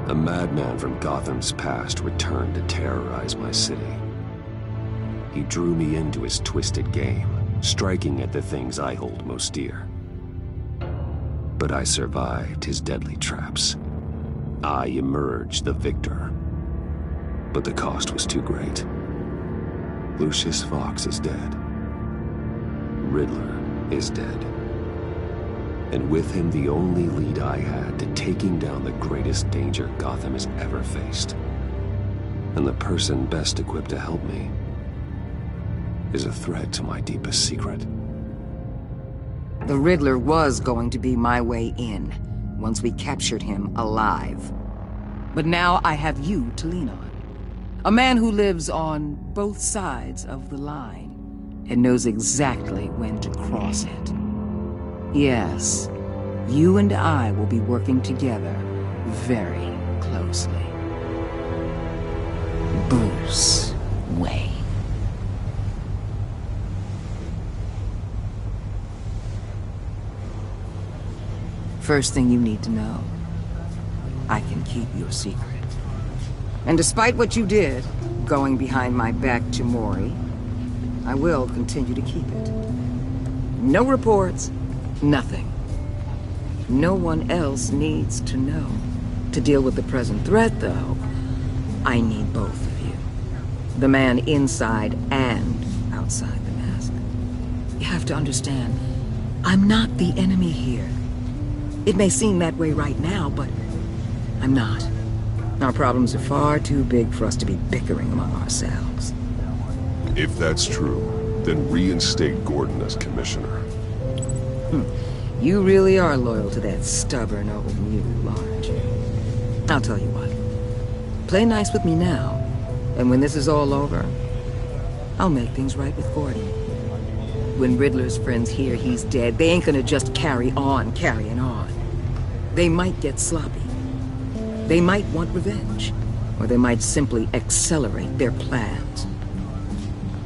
A madman from Gotham's past returned to terrorize my city. He drew me into his twisted game, striking at the things I hold most dear. But I survived his deadly traps. I emerged the victor. But the cost was too great. Lucius Fox is dead. Riddler is dead. And with him, the only lead I had to taking down the greatest danger Gotham has ever faced. And the person best equipped to help me is a threat to my deepest secret. The Riddler was going to be my way in, once we captured him alive. But now I have you to lean on. A man who lives on both sides of the line and knows exactly when to cross it. Yes, you and I will be working together very closely. Bruce Wayne. First thing you need to know, I can keep your secret. And despite what you did, going behind my back to Mori, I will continue to keep it. No reports, nothing. No one else needs to know. To deal with the present threat, though, I need both of you. The man inside and outside the mask. You have to understand, I'm not the enemy here. It may seem that way right now, but I'm not. Our problems are far too big for us to be bickering among ourselves. If that's true, then reinstate Gordon as commissioner. You really are loyal to that stubborn old mule, aren't you? I'll tell you what. Play nice with me now, and when this is all over, I'll make things right with Gordon. When Riddler's friends hear he's dead, they ain't gonna just carry on carrying on. They might get sloppy. They might want revenge, or they might simply accelerate their plans.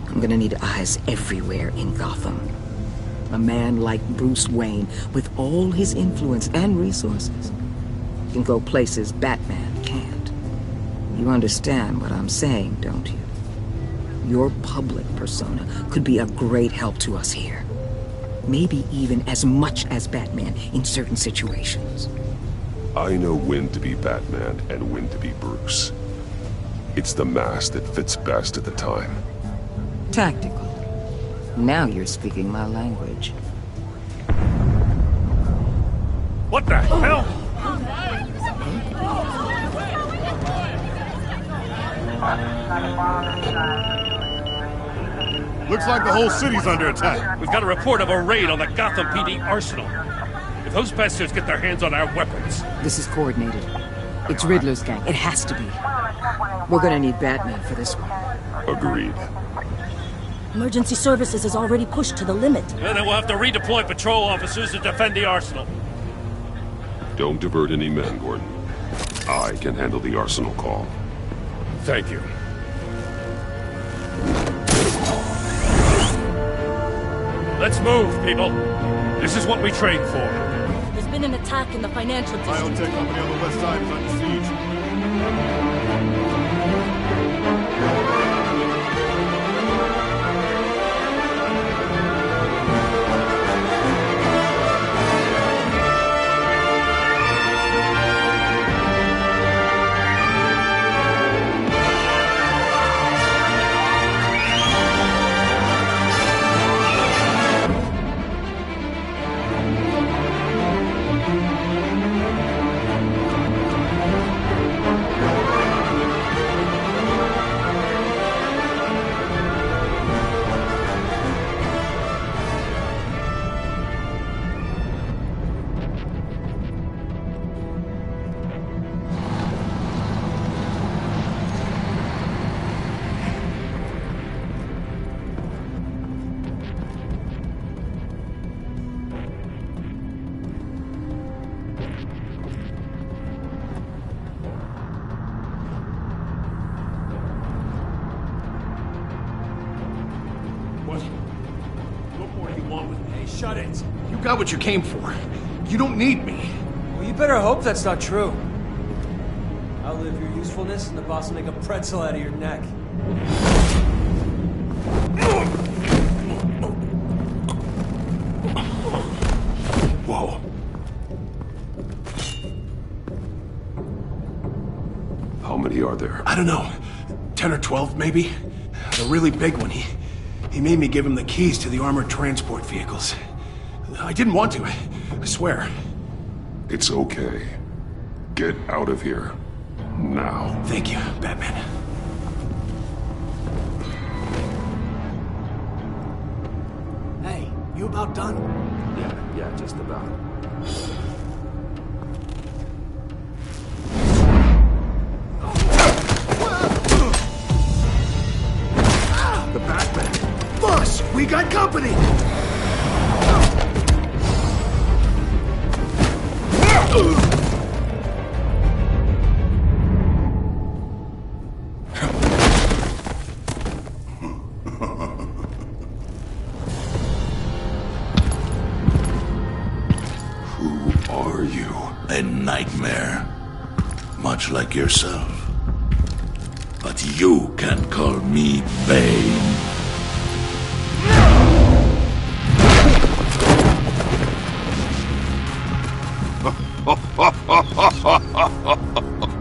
I'm gonna need eyes everywhere in Gotham. A man like Bruce Wayne, with all his influence and resources, can go places Batman can't. You understand what I'm saying, don't you? Your public persona could be a great help to us here. Maybe even as much as Batman in certain situations. I know when to be Batman and when to be Bruce. It's the mask that fits best at the time. Tactical. Now you're speaking my language. What the hell? Looks like the whole city's under attack. We've got a report of a raid on the Gotham PD arsenal. If those bastards get their hands on our weapons... This is coordinated. It's Riddler's gang. It has to be. We're gonna need Batman for this one. Agreed. Emergency services is already pushed to the limit. And then we'll have to redeploy patrol officers to defend the arsenal. Don't divert any men, Gordon. I can handle the arsenal call. Thank you. Let's move, people. This is what we trained for. There's been an attack in the financial district. Biotech company on the west side is under siege. Shut it. You got what you came for. You don't need me. Well, you better hope that's not true. Outlive your usefulness, and the boss will make a pretzel out of your neck. Whoa. How many are there? I don't know. 10 or 12, maybe? The really big one, he made me give him the keys to the armored transport vehicles. I didn't want to, I swear. It's okay. Get out of here. Now. Thank you, Batman. Hey, you about done? Yeah, just about. The Batman. Boss, we got company! Who are you? A nightmare. Much like yourself. But you can call me Bane.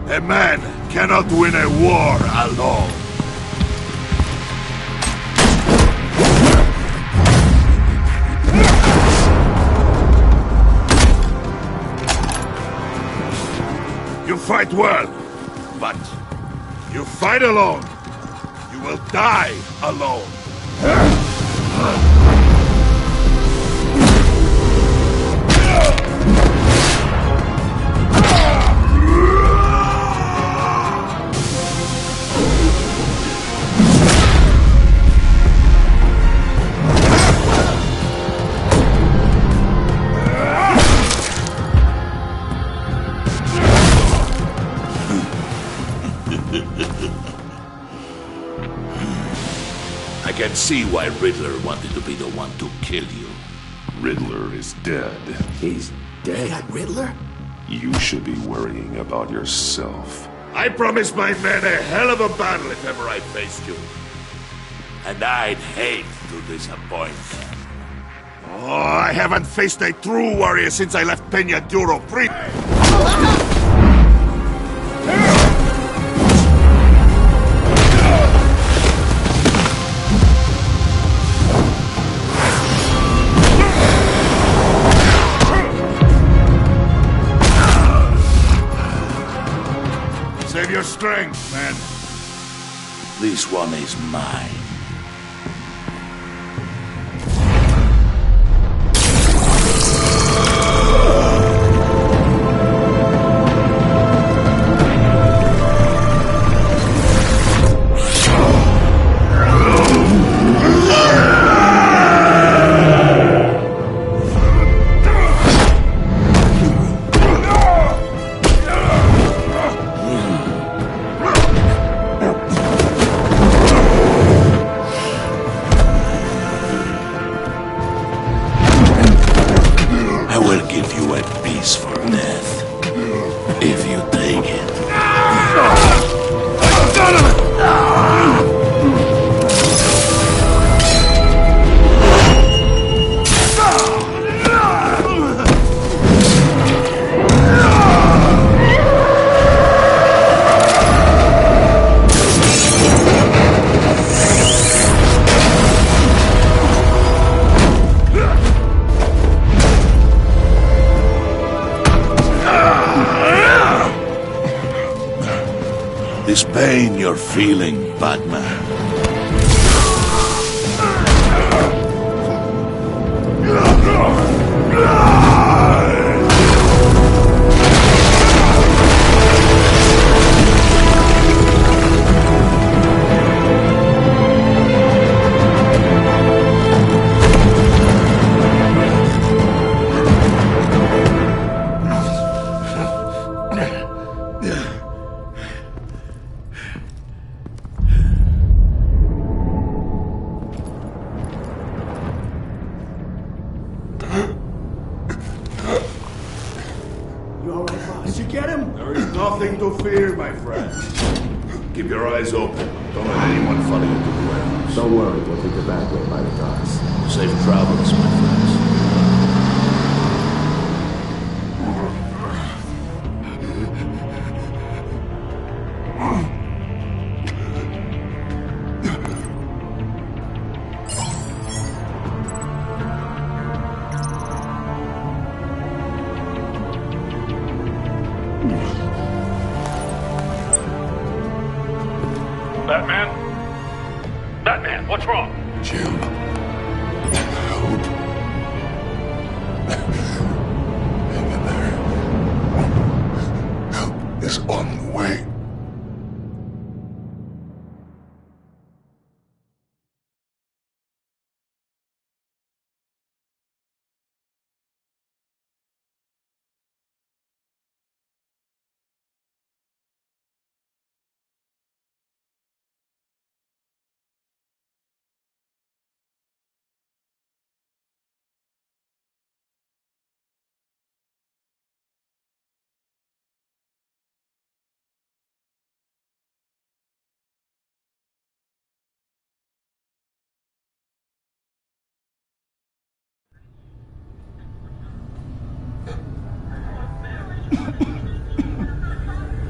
A man cannot win a war alone. You fight well, but you fight alone. You will die alone. I can see why Riddler wanted to be the one to kill you. Riddler is dead. He's dead. That Riddler? You should be worrying about yourself. I promised my men a hell of a battle if ever I faced you. And I'd hate to disappoint them. Oh, I haven't faced a true warrior since I left Peña Duro free. Save your strength, man. This one is mine. This pain you're feeling, Batman. You alright, boss? Did you get him? There he's Nothing to fear, my friend. Keep your eyes open. Don't let anyone follow you to the warehouse. Don't worry, we'll take the back way by the docks. Safe travels, my friends. Batman? Batman, what's wrong? Jim. Help. Hang in there. Help is on the way.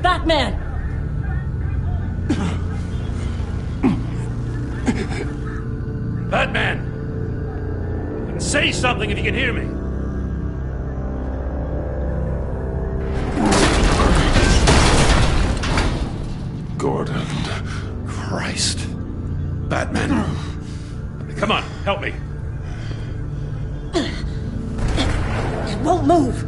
Batman! Batman! Say something if you can hear me. Gordon. Christ. Batman. Come on, help me. It won't move!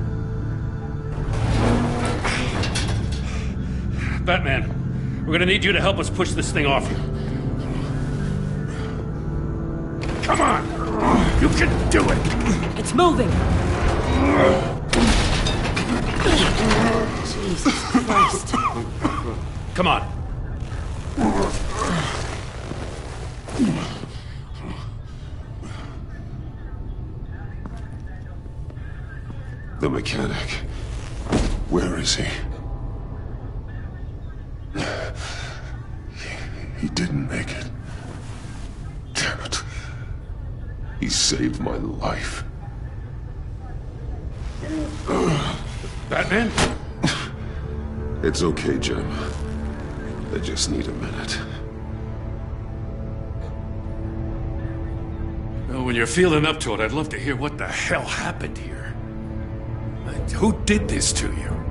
Batman, we're gonna need you to help us push this thing off you. Come on! You can do it! It's moving! Jesus Christ. Come on. The mechanic. Where is he? He didn't make it. Damn it. He saved my life. Batman? It's okay, Jim. I just need a minute. Well, when you're feeling up to it, I'd love to hear what the hell happened here. Who did this to you?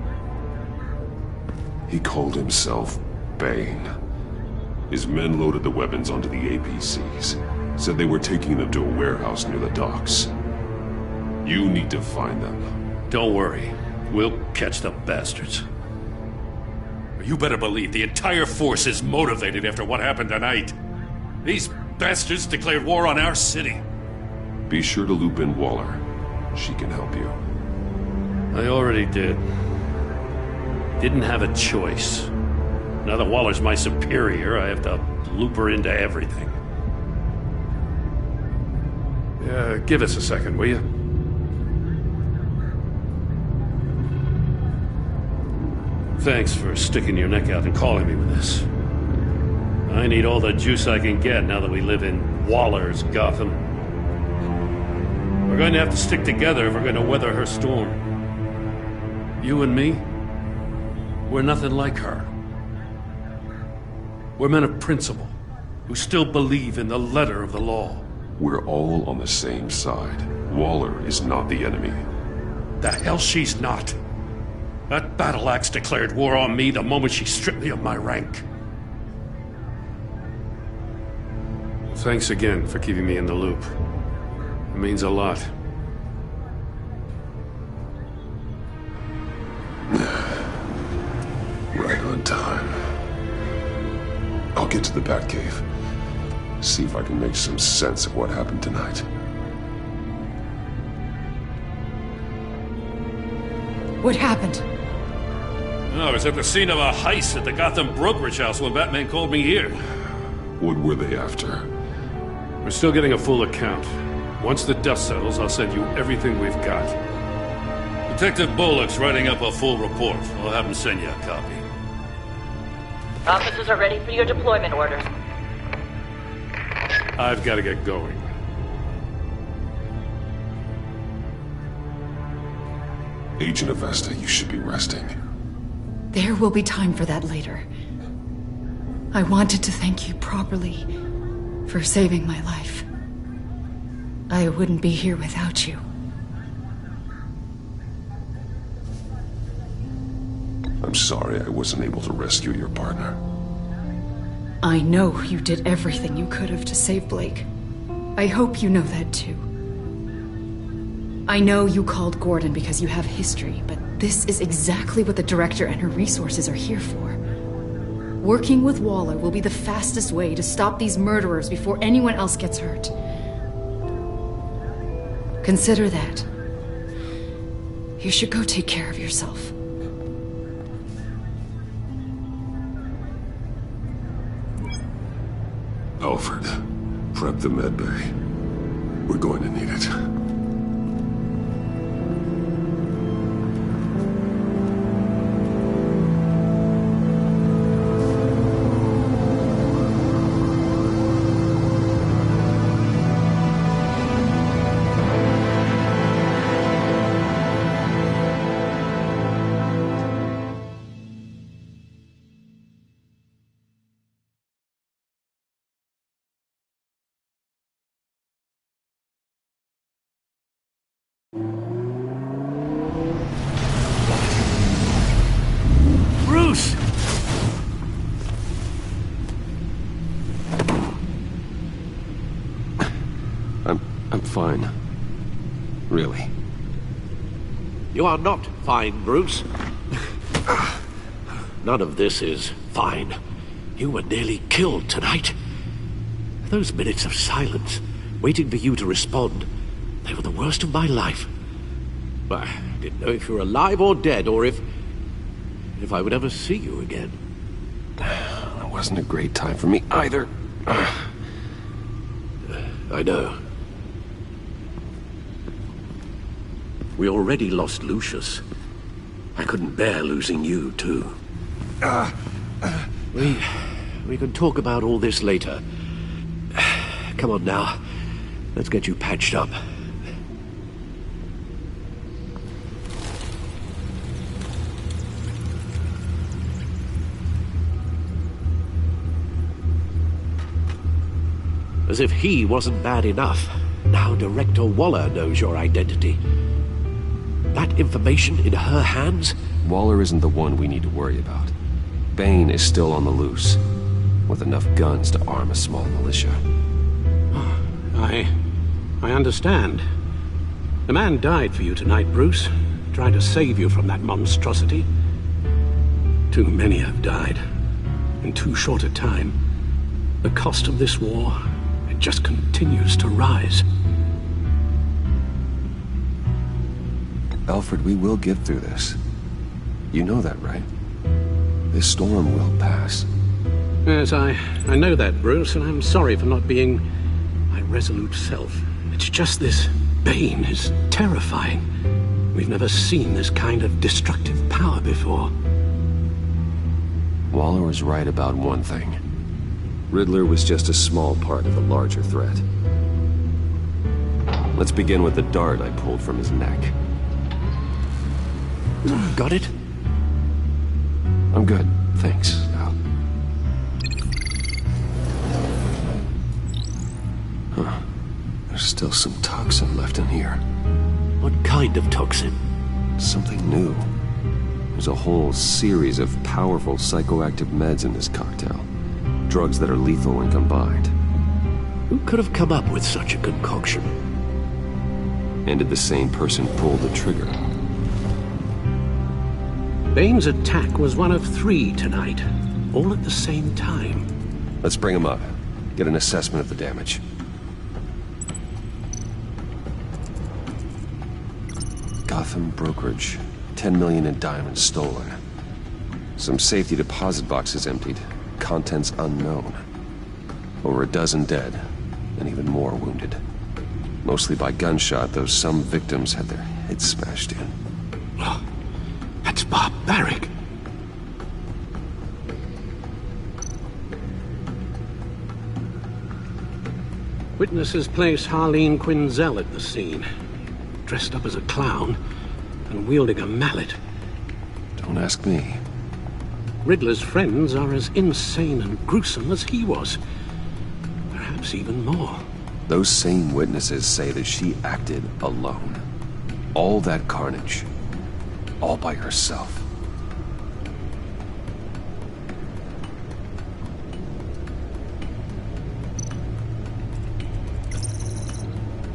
He called himself Bane. His men loaded the weapons onto the APCs. Said they were taking them to a warehouse near the docks. You need to find them. Don't worry. We'll catch the bastards. You better believe the entire force is motivated after what happened tonight. These bastards declared war on our city. Be sure to loop in Waller. She can help you. I already did. Didn't have a choice. Now that Waller's my superior, I have to loop her into everything. Give us a second, will you? Thanks for sticking your neck out and calling me with this. I need all the juice I can get now that we live in Waller's Gotham. We're going to have to stick together if we're going to weather her storm. You and me, we're nothing like her. We're men of principle, who still believe in the letter of the law. We're all on the same side. Waller is not the enemy. The hell she's not. That battle axe declared war on me the moment she stripped me of my rank. Thanks again for keeping me in the loop. It means a lot. Right on time. I'll get to the Batcave. See if I can make some sense of what happened tonight. What happened? I was at the scene of a heist at the Gotham brokerage house when Batman called me here. What were they after? We're still getting a full account. Once the dust settles, I'll send you everything we've got. Detective Bullock's writing up a full report. I'll have him send you a copy. Officers are ready for your deployment orders. I've got to get going. Agent Avesta, you should be resting. There will be time for that later. I wanted to thank you properly for saving my life. I wouldn't be here without you. I'm sorry I wasn't able to rescue your partner. I know you did everything you could have to save Blake. I hope you know that too. I know you called Gordon because you have history, but this is exactly what the Director and her resources are here for. Working with Waller will be the fastest way to stop these murderers before anyone else gets hurt. Consider that. You should go take care of yourself. Alfred, prep the med bay. We're going to need it. Bruce! I'm fine. Really. You are not fine, Bruce. None of this is fine. You were nearly killed tonight. Those minutes of silence, waiting for you to respond, they were the worst of my life. I didn't know if you were alive or dead, or if I would ever see you again. It wasn't a great time for me either. I know. We already lost Lucius. I couldn't bear losing you, too. We can talk about all this later. Come on now. Let's get you patched up. As if he wasn't bad enough, now Director Waller knows your identity. That information in her hands? Waller isn't the one we need to worry about. Bane is still on the loose, with enough guns to arm a small militia. I understand. The man died for you tonight, Bruce, trying to save you from that monstrosity. Too many have died, in too short a time. The cost of this war, it just continues to rise. Alfred, we will get through this. You know that, right? This storm will pass. Yes, I know that, Bruce, and I'm sorry for not being my resolute self. It's just this Bane is terrifying. We've never seen this kind of destructive power before. Waller was right about one thing. Riddler was just a small part of a larger threat. Let's begin with the dart I pulled from his neck. Got it? I'm good, thanks, Al. Huh. There's still some toxin left in here. What kind of toxin? Something new. There's a whole series of powerful psychoactive meds in this cocktail. Drugs that are lethal when combined. Who could have come up with such a concoction? And did the same person pull the trigger? Bane's attack was one of 3 tonight, all at the same time. Let's bring him up. Get an assessment of the damage. Gotham brokerage. 10 million in diamonds stolen. Some safety deposit boxes emptied. Contents unknown. Over a dozen dead, and even more wounded. Mostly by gunshot, though some victims had their heads smashed in. barbaric. Witnesses place Harleen Quinzel at the scene, dressed up as a clown and wielding a mallet. Don't ask me. Riddler's friends are as insane and gruesome as he was. Perhaps even more. Those same witnesses say that she acted alone. All that carnage. All by herself.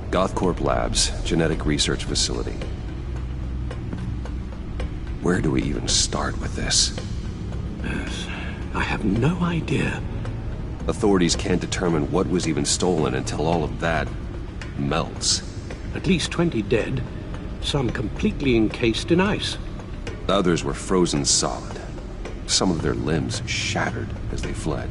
Gothcorp Labs, genetic research facility. Where do we even start with this? Yes, I have no idea. Authorities can't determine what was even stolen until all of that melts. At least 20 dead, some completely encased in ice. Others were frozen solid. Some of their limbs shattered as they fled.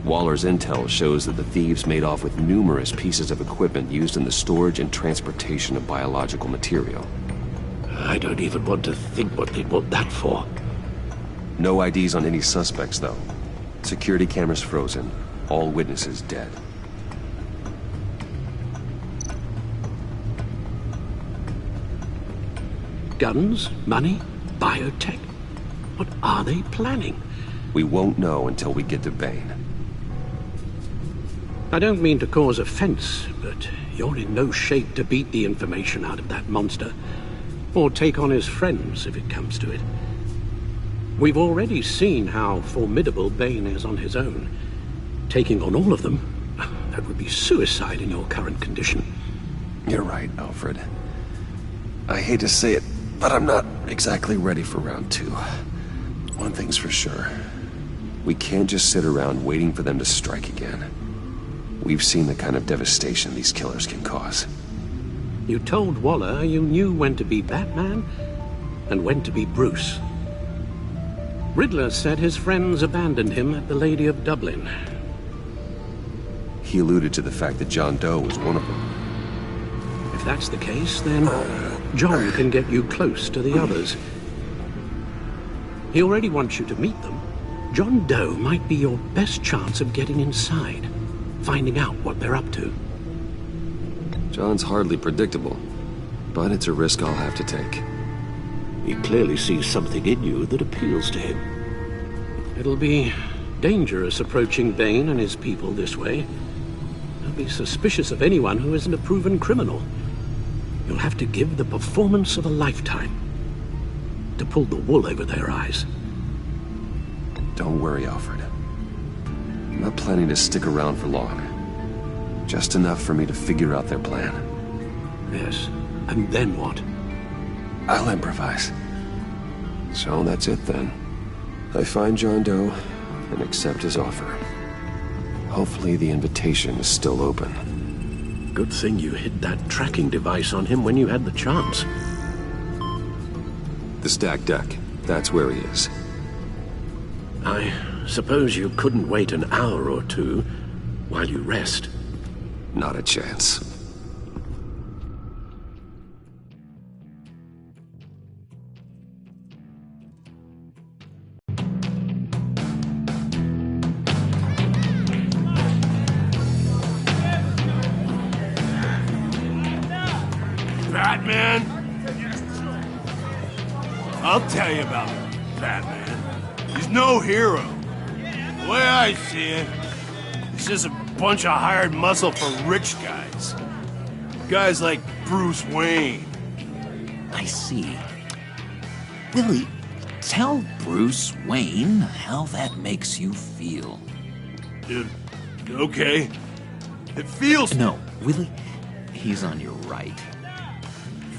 Waller's intel shows that the thieves made off with numerous pieces of equipment used in the storage and transportation of biological material. I don't even want to think what they want that for. No IDs on any suspects, though. Security cameras frozen. All witnesses dead. Guns? Money? Biotech? What are they planning? We won't know until we get to Bane. I don't mean to cause offense, but you're in no shape to beat the information out of that monster. Or take on his friends, if it comes to it. We've already seen how formidable Bane is on his own. Taking on all of them, that would be suicide in your current condition. You're right, Alfred. I hate to say it, but I'm not exactly ready for round 2. One thing's for sure. We can't just sit around waiting for them to strike again. We've seen the kind of devastation these killers can cause. You told Waller you knew when to be Batman and when to be Bruce. Riddler said his friends abandoned him at the Lady of Dublin. He alluded to the fact that John Doe was one of them. If that's the case, then John can get you close to the others. He already wants you to meet them. John Doe might be your best chance of getting inside, finding out what they're up to. John's hardly predictable, but it's a risk I'll have to take. He clearly sees something in you that appeals to him. It'll be dangerous approaching Bane and his people this way. They'll be suspicious of anyone who isn't a proven criminal. You'll have to give the performance of a lifetime to pull the wool over their eyes. Don't worry, Alfred. I'm not planning to stick around for long. Just enough for me to figure out their plan. Yes, and then what? I'll improvise. So that's it then. I find John Doe and accept his offer. Hopefully the invitation is still open. Good thing you hid that tracking device on him when you had the chance. The stacked deck. That's where he is. I suppose you couldn't wait an hour or two while you rest. Not a chance. Batman? I'll tell you about Batman. He's no hero. The way I see it, he's just a bunch of hired muscle for rich guys. Guys like Bruce Wayne. I see. Willie, tell Bruce Wayne how that makes you feel. Okay. It feels... No, Willie, he's on your right.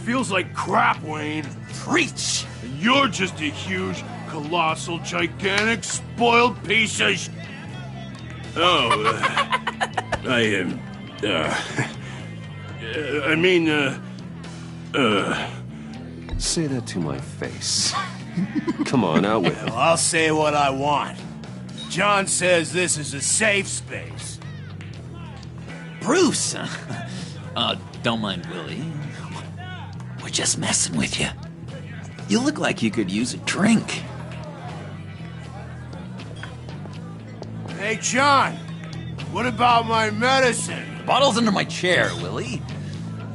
Feels like crap, Wayne. Preach! And you're just a huge, colossal, gigantic, spoiled piece of sh... Oh, Say that to my face. Come on, out with it. Well, I'll say what I want. John says this is a safe space. Bruce! Don't mind Willie. What just messing with you. You look like you could use a drink. Hey, John. What about my medicine? The bottle's under my chair, Willie.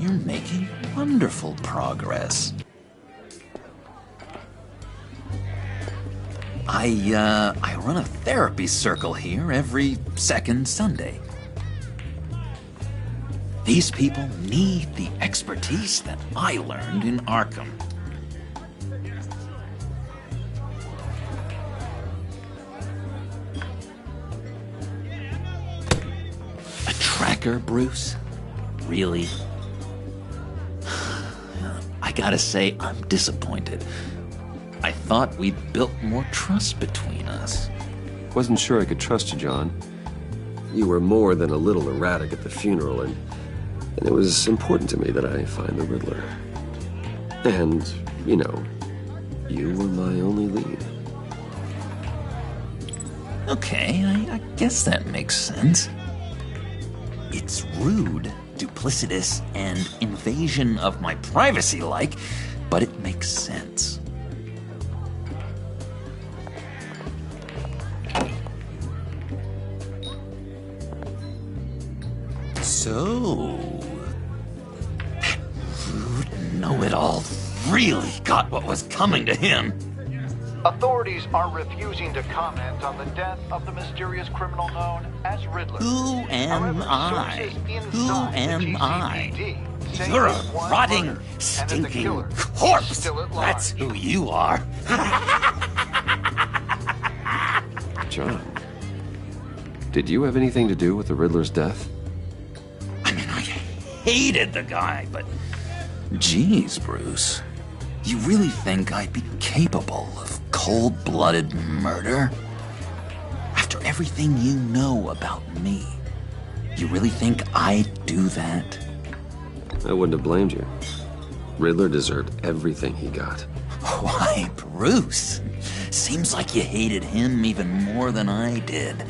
You're making wonderful progress. I run a therapy circle here every second Sunday. These people need the expertise that I learned in Arkham. A tracker, Bruce? Really? I gotta say, I'm disappointed. I thought we'd built more trust between us. Wasn't sure I could trust you, John. You were more than a little erratic at the funeral, and it was important to me that I find the Riddler. And, you know, you were my only lead. Okay, I guess that makes sense. It's rude, duplicitous, and invasion of my privacy-like, but it makes sense. So, that rude know-it-all really got what was coming to him. Authorities are refusing to comment on the death of the mysterious criminal known as Riddler. Who am I? Who am I? You're a rotting, stinking corpse. That's who you are. John, did you have anything to do with the Riddler's death? Hated the guy, but geez, Bruce, you really think I'd be capable of cold-blooded murder? After everything you know about me, you really think I'd do that? I wouldn't have blamed you. Riddler deserved everything he got. Why, Bruce? Seems like you hated him even more than I did.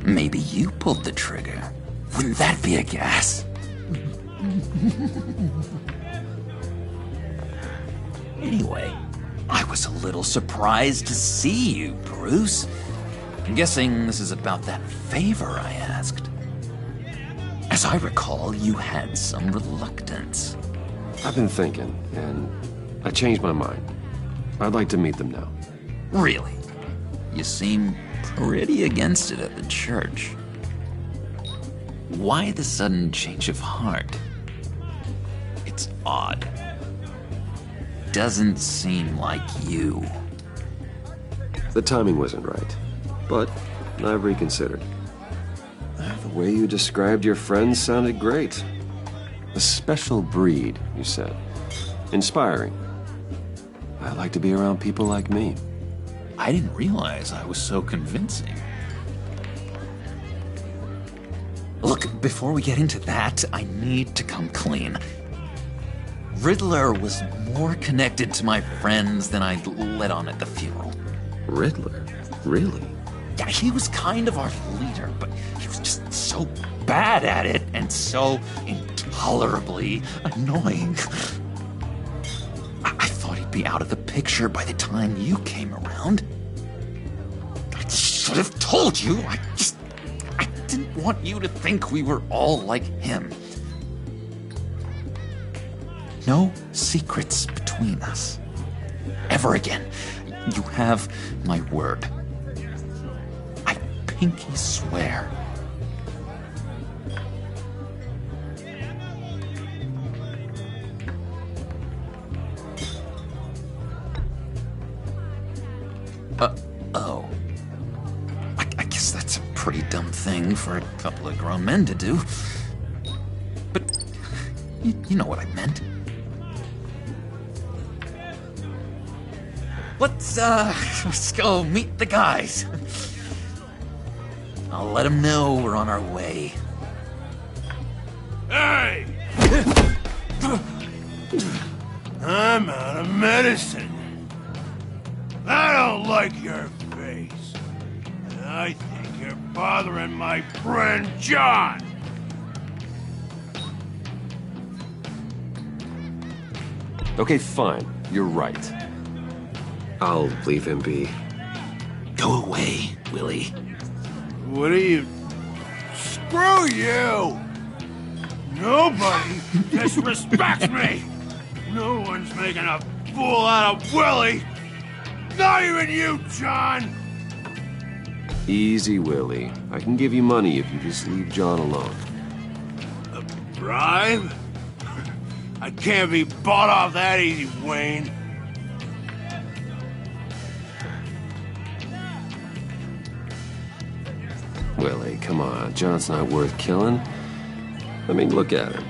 Maybe you pulled the trigger. Wouldn't that be a gas? Anyway, I was a little surprised to see you, Bruce. I'm guessing this is about that favor I asked. As I recall, you had some reluctance. I've been thinking, and I changed my mind. I'd like to meet them now. Really? You seem pretty against it at the church. Why the sudden change of heart? It's odd. Doesn't seem like you. The timing wasn't right, but I've reconsidered. The way you described your friends sounded great. A special breed, you said. Inspiring. I like to be around people like me. I didn't realize I was so convincing. Look, before we get into that, I need to come clean. Riddler was more connected to my friends than I'd let on at the funeral. Riddler? Really? Yeah, he was kind of our leader, but he was just so bad at it and so intolerably annoying. I thought he'd be out of the picture by the time you came around. I should have told you. I didn't want you to think we were all like him. No secrets between us. Ever again. You have my word. I pinky swear. Oh. I guess that's a pretty dumb thing for a couple of grown men to do. But you know what I meant. Let's go meet the guys. I'll let them know we're on our way. Hey! I'm out of medicine. I don't like your face. And I think you're bothering my friend John. Okay, fine. You're right. I'll leave him be. Go away, Willie. What are you... Screw you! Nobody disrespects me! No one's making a fool out of Willie! Not even you, John! Easy, Willie. I can give you money if you just leave John alone. A bribe? I can't be bought off that easy, Wayne. Willie, come on. John's not worth killing. I mean, look at him.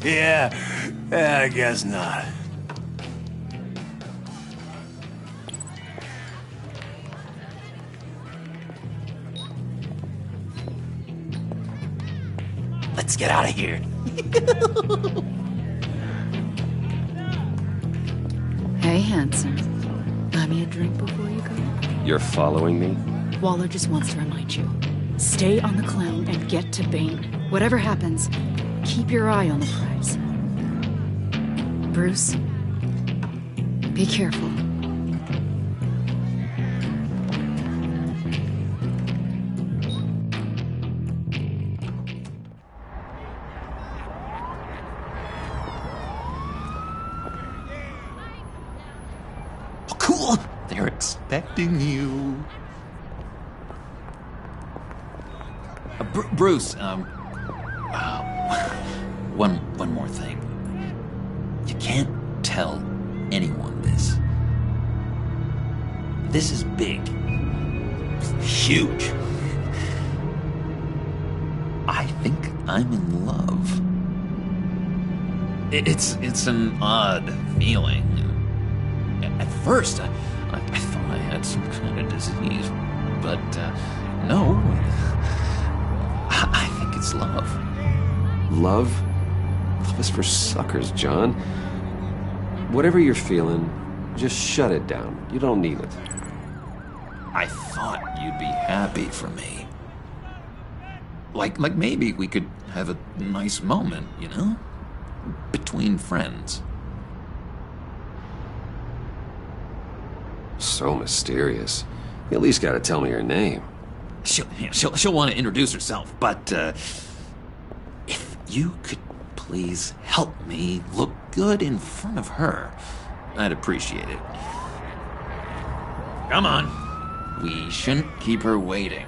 Yeah, I guess not. Let's get out of here. Hey, handsome. Buy me a drink before you go? You're following me? Waller just wants to remind you. Stay on the clown and get to Bane. Whatever happens, keep your eye on the prize. Bruce, be careful. Oh, cool! They're expecting you. Bruce, one more thing. You can't tell anyone this. This is big. Huge. I think I'm in love. It's an odd feeling. At first, I thought I had some kind of disease, but no. I think it's love. Love? Love is for suckers, John. Whatever you're feeling, just shut it down. You don't need it. I thought you'd be happy for me. Like maybe we could have a nice moment, you know? Between friends. So mysterious. You at least gotta tell me her name. She'll want to introduce herself, but if you could please help me look good in front of her, I'd appreciate it. Come on. We shouldn't keep her waiting.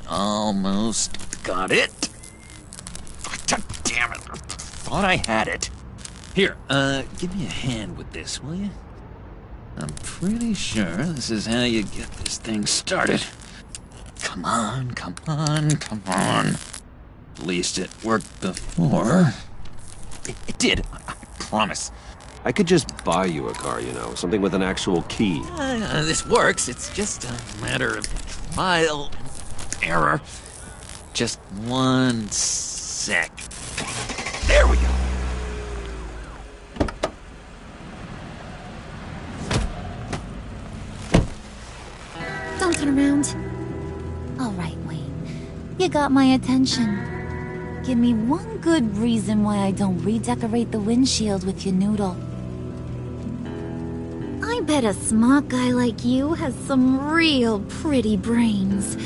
Almost got it. God damn it. Thought I had it. Here, give me a hand with this, will you? I'm pretty sure this is how you get this thing started. Come on, come on, come on. At least it worked before. It did, I promise. I could just buy you a car, you know, something with an actual key. This works. It's just a matter of trial and error. Just 1 sec. There we go. Don't turn around. All right, Wayne. You got my attention. Give me one good reason why I don't redecorate the windshield with your noodle. I bet a smart guy like you has some real pretty brains.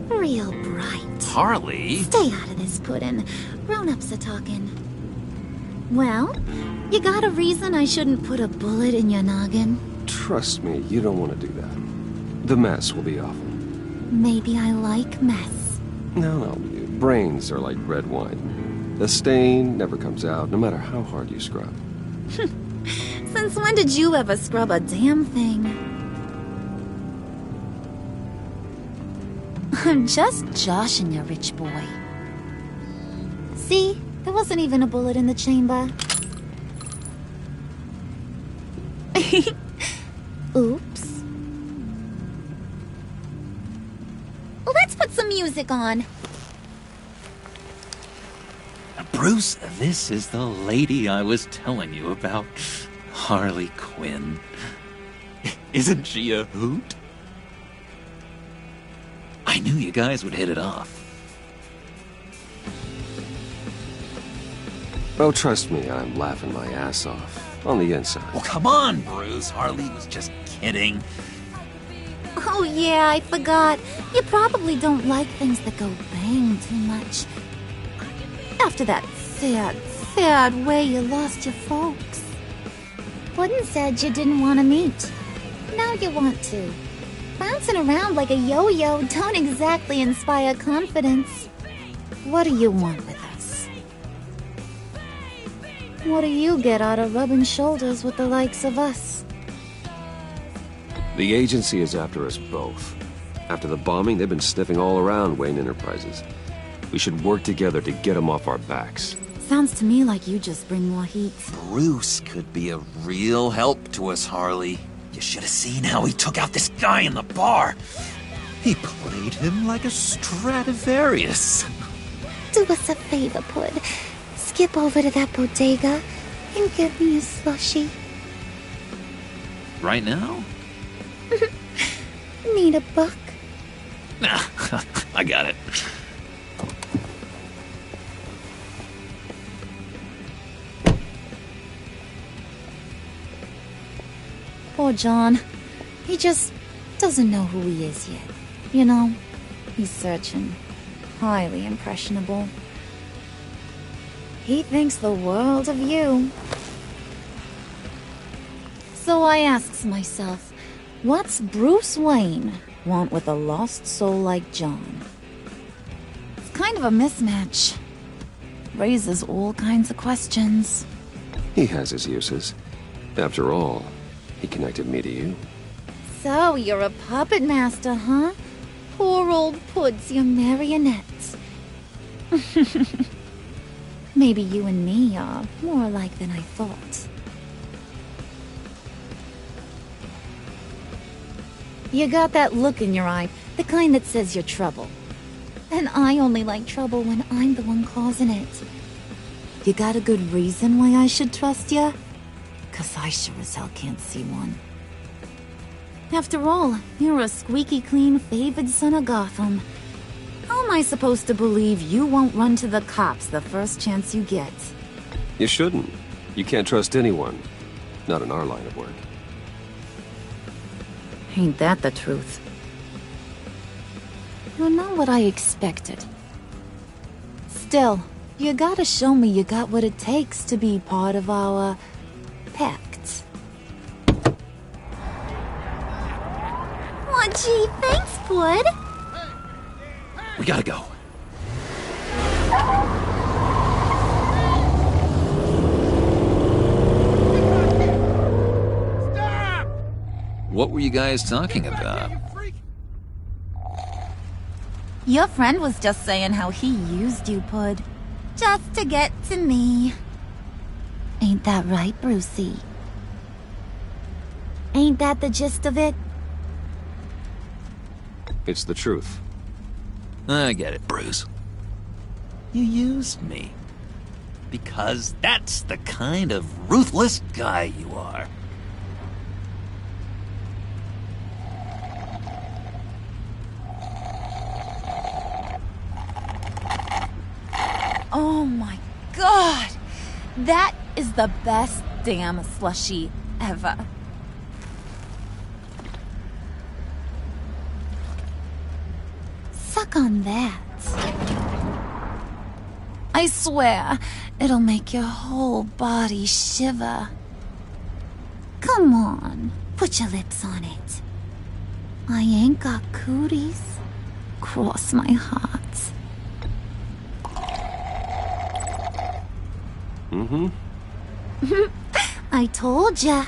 Real bright. Harley? Stay out of this, Puddin'. Grown-ups are talking. Well, you got a reason I shouldn't put a bullet in your noggin? Trust me, you don't want to do that. The mess will be awful. Maybe I like mess. No, brains are like red wine. The stain never comes out, no matter how hard you scrub. Since when did you ever scrub a damn thing? I'm just joshing you, rich boy. See? There wasn't even a bullet in the chamber. Oops. Let's put some music on. Bruce, this is the lady I was telling you about. Harley Quinn. Isn't she a hoot? I knew you guys would hit it off. Oh, trust me, I'm laughing my ass off. On the inside. Well, come on, Bruce. Harley was just kidding. Oh yeah, I forgot. You probably don't like things that go bang too much. After that sad way you lost your folks. Puddin' said you didn't want to meet. Now you want to. Bouncing around like a yo-yo don't exactly inspire confidence. What do you want with us? What do you get out of rubbing shoulders with the likes of us? The agency is after us both. After the bombing, they've been sniffing all around Wayne Enterprises. We should work together to get them off our backs. Sounds to me like you just bring more heat. Bruce could be a real help to us, Harley. You should have seen how he took out this guy in the bar. He played him like a Stradivarius. Do us a favor, Pud. Skip over to that bodega and get me a slushie. Right now? Need a buck? Nah, I got it. Poor John. He just doesn't know who he is yet. You know, he's searching. Highly impressionable. He thinks the world of you. So I asks myself, what's Bruce Wayne want with a lost soul like John? It's kind of a mismatch. Raises all kinds of questions. He has his uses. After all, he connected me to you. So you're a puppet master, huh? Poor old Pud's your marionette. Maybe you and me are more alike than I thought. You got that look in your eye, the kind that says you're trouble. And I only like trouble when I'm the one causing it. You got a good reason why I should trust you? 'Cause I sure as hell can't see one. After all, you're a squeaky clean favored son of Gotham. How am I supposed to believe you won't run to the cops the first chance you get? You shouldn't. You can't trust anyone. Not in our line of work. Ain't that the truth? You're not what I expected. Still, you gotta show me you got what it takes to be part of our pact. Aw, gee, thanks, Bud. We gotta go. Stop! What were you guys talking about? Your friend was just saying how he used you, Pud. Just to get to me. Ain't that right, Brucey? Ain't that the gist of it? It's the truth. I get it, Bruce. You used me. Because that's the kind of ruthless guy you are. Oh my god! That is the best damn slushie ever. Suck on that. I swear, it'll make your whole body shiver. Come on, put your lips on it. I ain't got cooties. Cross my heart. Mm-hmm. I told ya.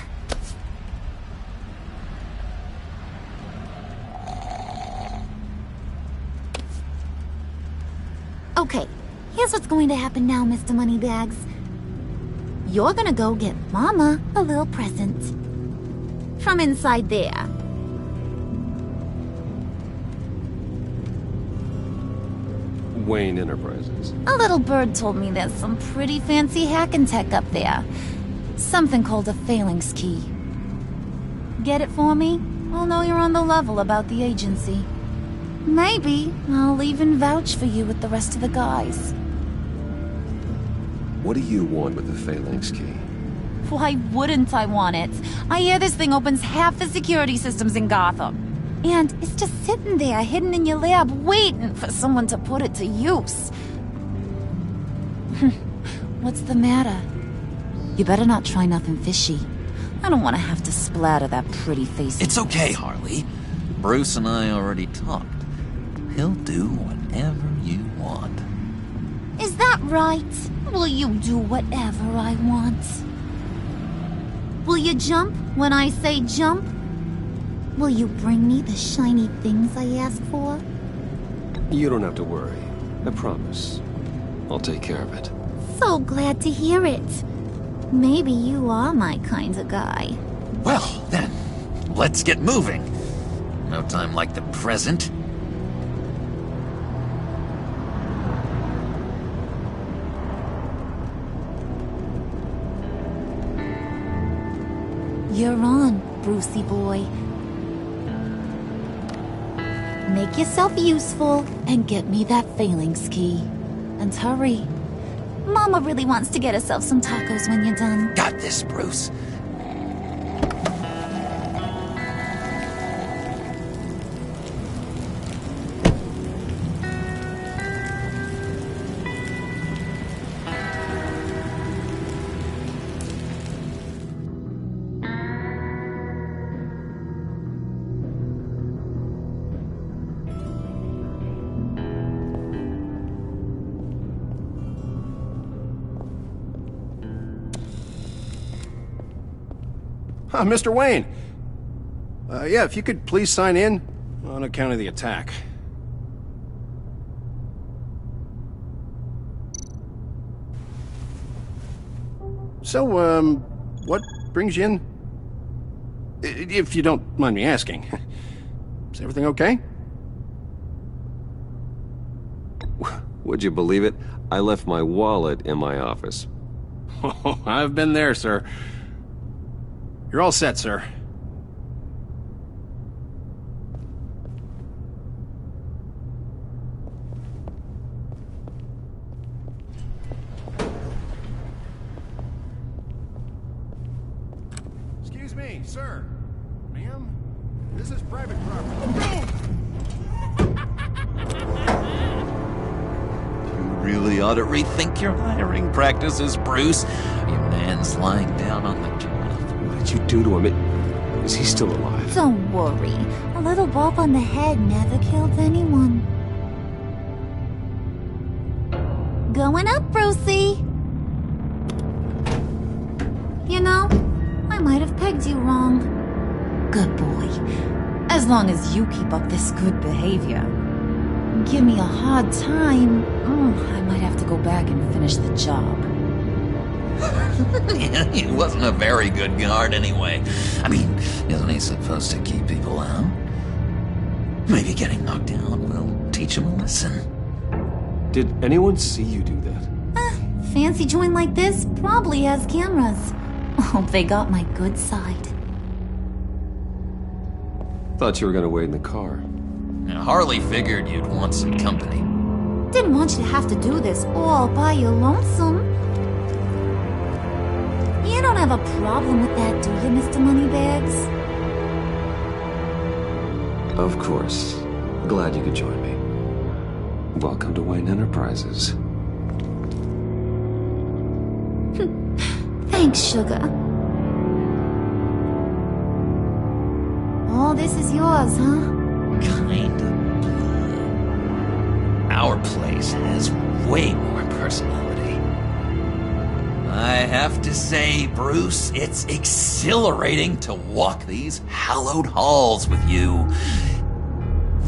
Okay, here's what's going to happen now, Mr. Moneybags. You're gonna go get Mama a little present. From inside there. Wayne Enterprises? A little bird told me there's some pretty fancy hacking tech up there. Something called a phalanx key. Get it for me? I'll know you're on the level about the agency. Maybe I'll even vouch for you with the rest of the guys. What do you want with the phalanx key? Why wouldn't I want it? I hear this thing opens half the security systems in Gotham. And it's just sitting there, hidden in your lab, waiting for someone to put it to use. What's the matter? You better not try nothing fishy. I don't want to have to splatter that pretty face. It's okay, Harley. Bruce and I already talked. He'll do whatever you want. Is that right? Will you do whatever I want? Will you jump when I say jump? Will you bring me the shiny things I ask for? You don't have to worry. I promise. I'll take care of it. So glad to hear it. Maybe you are my kind of guy. Well, then, let's get moving. No time like the present. You're on, Brucey boy. Make yourself useful and get me that phalanx key. And hurry. Mama really wants to get herself some tacos when you're done. Got this, Bruce. Mr. Wayne. Yeah, if you could please sign in on account of the attack. So, what brings you in? If you don't mind me asking. Is everything okay? Would you believe it? I left my wallet in my office. Oh, I've been there, sir. You're all set, sir. Excuse me, sir. Ma'am? This is private property. You really ought to rethink your hiring practices, Bruce. Your man's lying down on the job. What did you do to him? Is he still alive? Don't worry. A little bump on the head never killed anyone. Going up, Brucey. You know, I might have pegged you wrong. Good boy. As long as you keep up this good behavior. Give me a hard time, I might have to go back and finish the job. Yeah, he wasn't a very good guard anyway. I mean, isn't he supposed to keep people out? Maybe getting knocked down will teach him a lesson. Did anyone see you do that? Fancy joint like this probably has cameras. Hope they got my good side. Thought you were gonna wait in the car. Now, Harley figured you'd want some company. Didn't want you to have to do this all by your lonesome. You don't have a problem with that, do you, Mr. Moneybags? Of course. Glad you could join me. Welcome to Wayne Enterprises. Thanks, sugar. All this is yours, huh? Kind of. Our place has way more personality. I have to say, Bruce, it's exhilarating to walk these hallowed halls with you.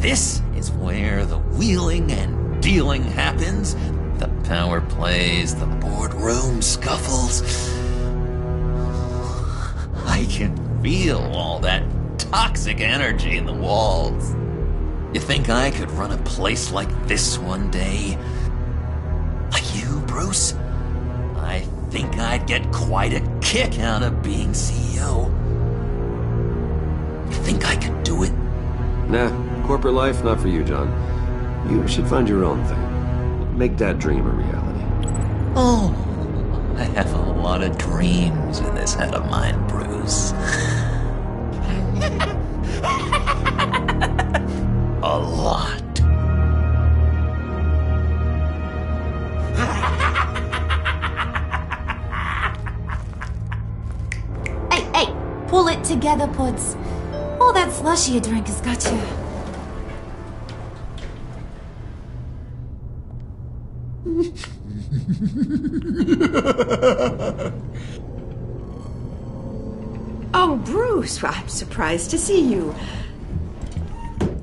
This is where the wheeling and dealing happens, the power plays, the boardroom scuffles. I can feel all that toxic energy in the walls. You think I could run a place like this one day? Like you, Bruce? I think I'd get quite a kick out of being CEO. You think I could do it? Nah, corporate life, not for you, John. You should find your own thing. Make that dream a reality. Oh, I have a lot of dreams in this head of mine, Bruce. A lot. Hey, pull it together, Puds. All that slushy you drink has got you. Oh, Bruce, I'm surprised to see you.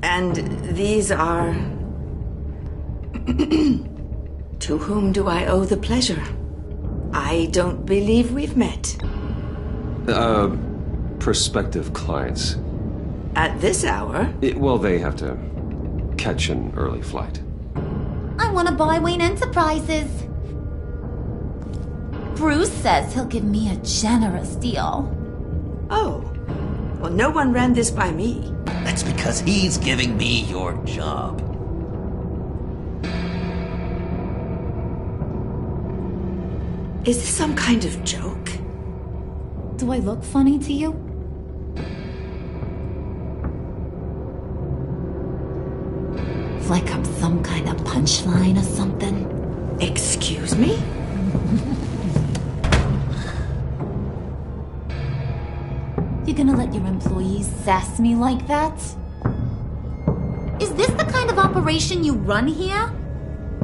And these are... To whom do I owe the pleasure? I don't believe we've met. Prospective clients. At this hour? Well, they have to catch an early flight. I want to buy Wayne Enterprises. Bruce says he'll give me a generous deal. Oh. Well, no one ran this by me. That's because he's giving me your job. Is this some kind of joke? Do I look funny to you? Like I'm some kind of punchline or something? Excuse me? You gonna let your employees sass me like that? Is this the kind of operation you run here?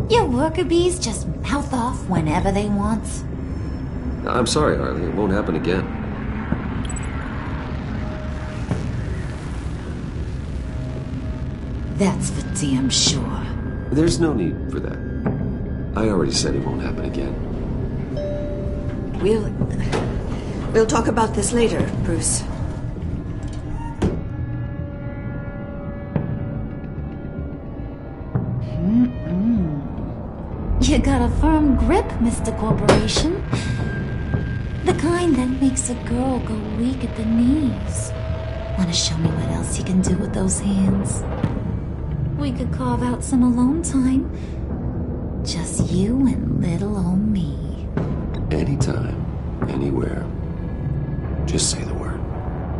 Your worker bees just mouth off whenever they want. I'm sorry, Harley. It won't happen again. That's for damn sure. There's no need for that. I already said it won't happen again. We'll talk about this later, Bruce. You got a firm grip, Mr. Corporation. The kind that makes a girl go weak at the knees. Wanna show me what else you can do with those hands? We could carve out some alone time. Just you and little old me. Anytime, anywhere. Just say the word.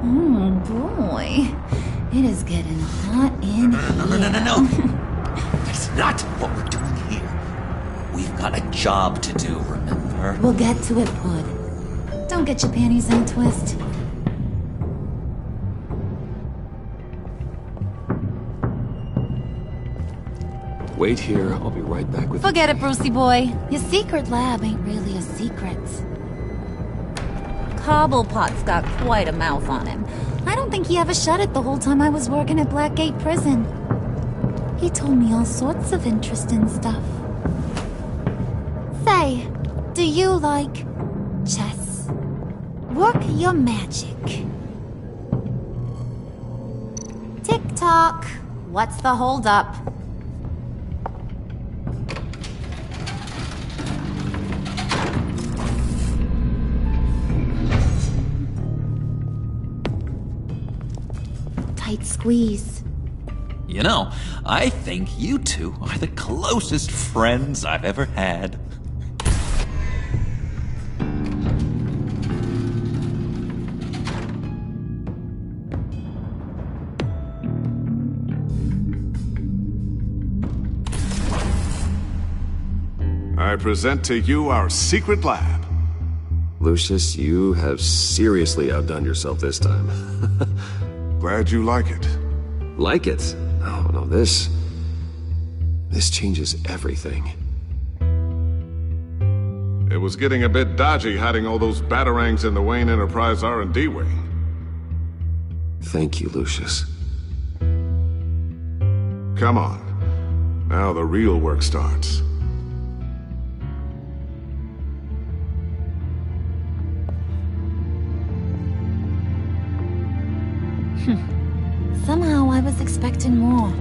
Oh boy. It is getting hot in here. No. That's not what we're doing here. We've got a job to do, remember? We'll get to it, Pud. Don't get your panties in a twist. Wait here. I'll be right back with Forget it, Brucey boy. Your secret lab ain't really a secret. Cobblepot's got quite a mouth on him. I don't think he ever shut it the whole time I was working at Blackgate Prison. He told me all sorts of interesting stuff. Say, do you like chess? Work your magic. Tick-tock. What's the holdup? Tight squeeze. You know, I think you two are the closest friends I've ever had. I present to you our secret lab. Lucius, you have seriously outdone yourself this time. Glad you like it. Like it? Oh, no, this changes everything. It was getting a bit dodgy hiding all those batarangs in the Wayne Enterprise R&D wing. Thank you, Lucius. Come on. Now the real work starts. Somehow I was expecting more.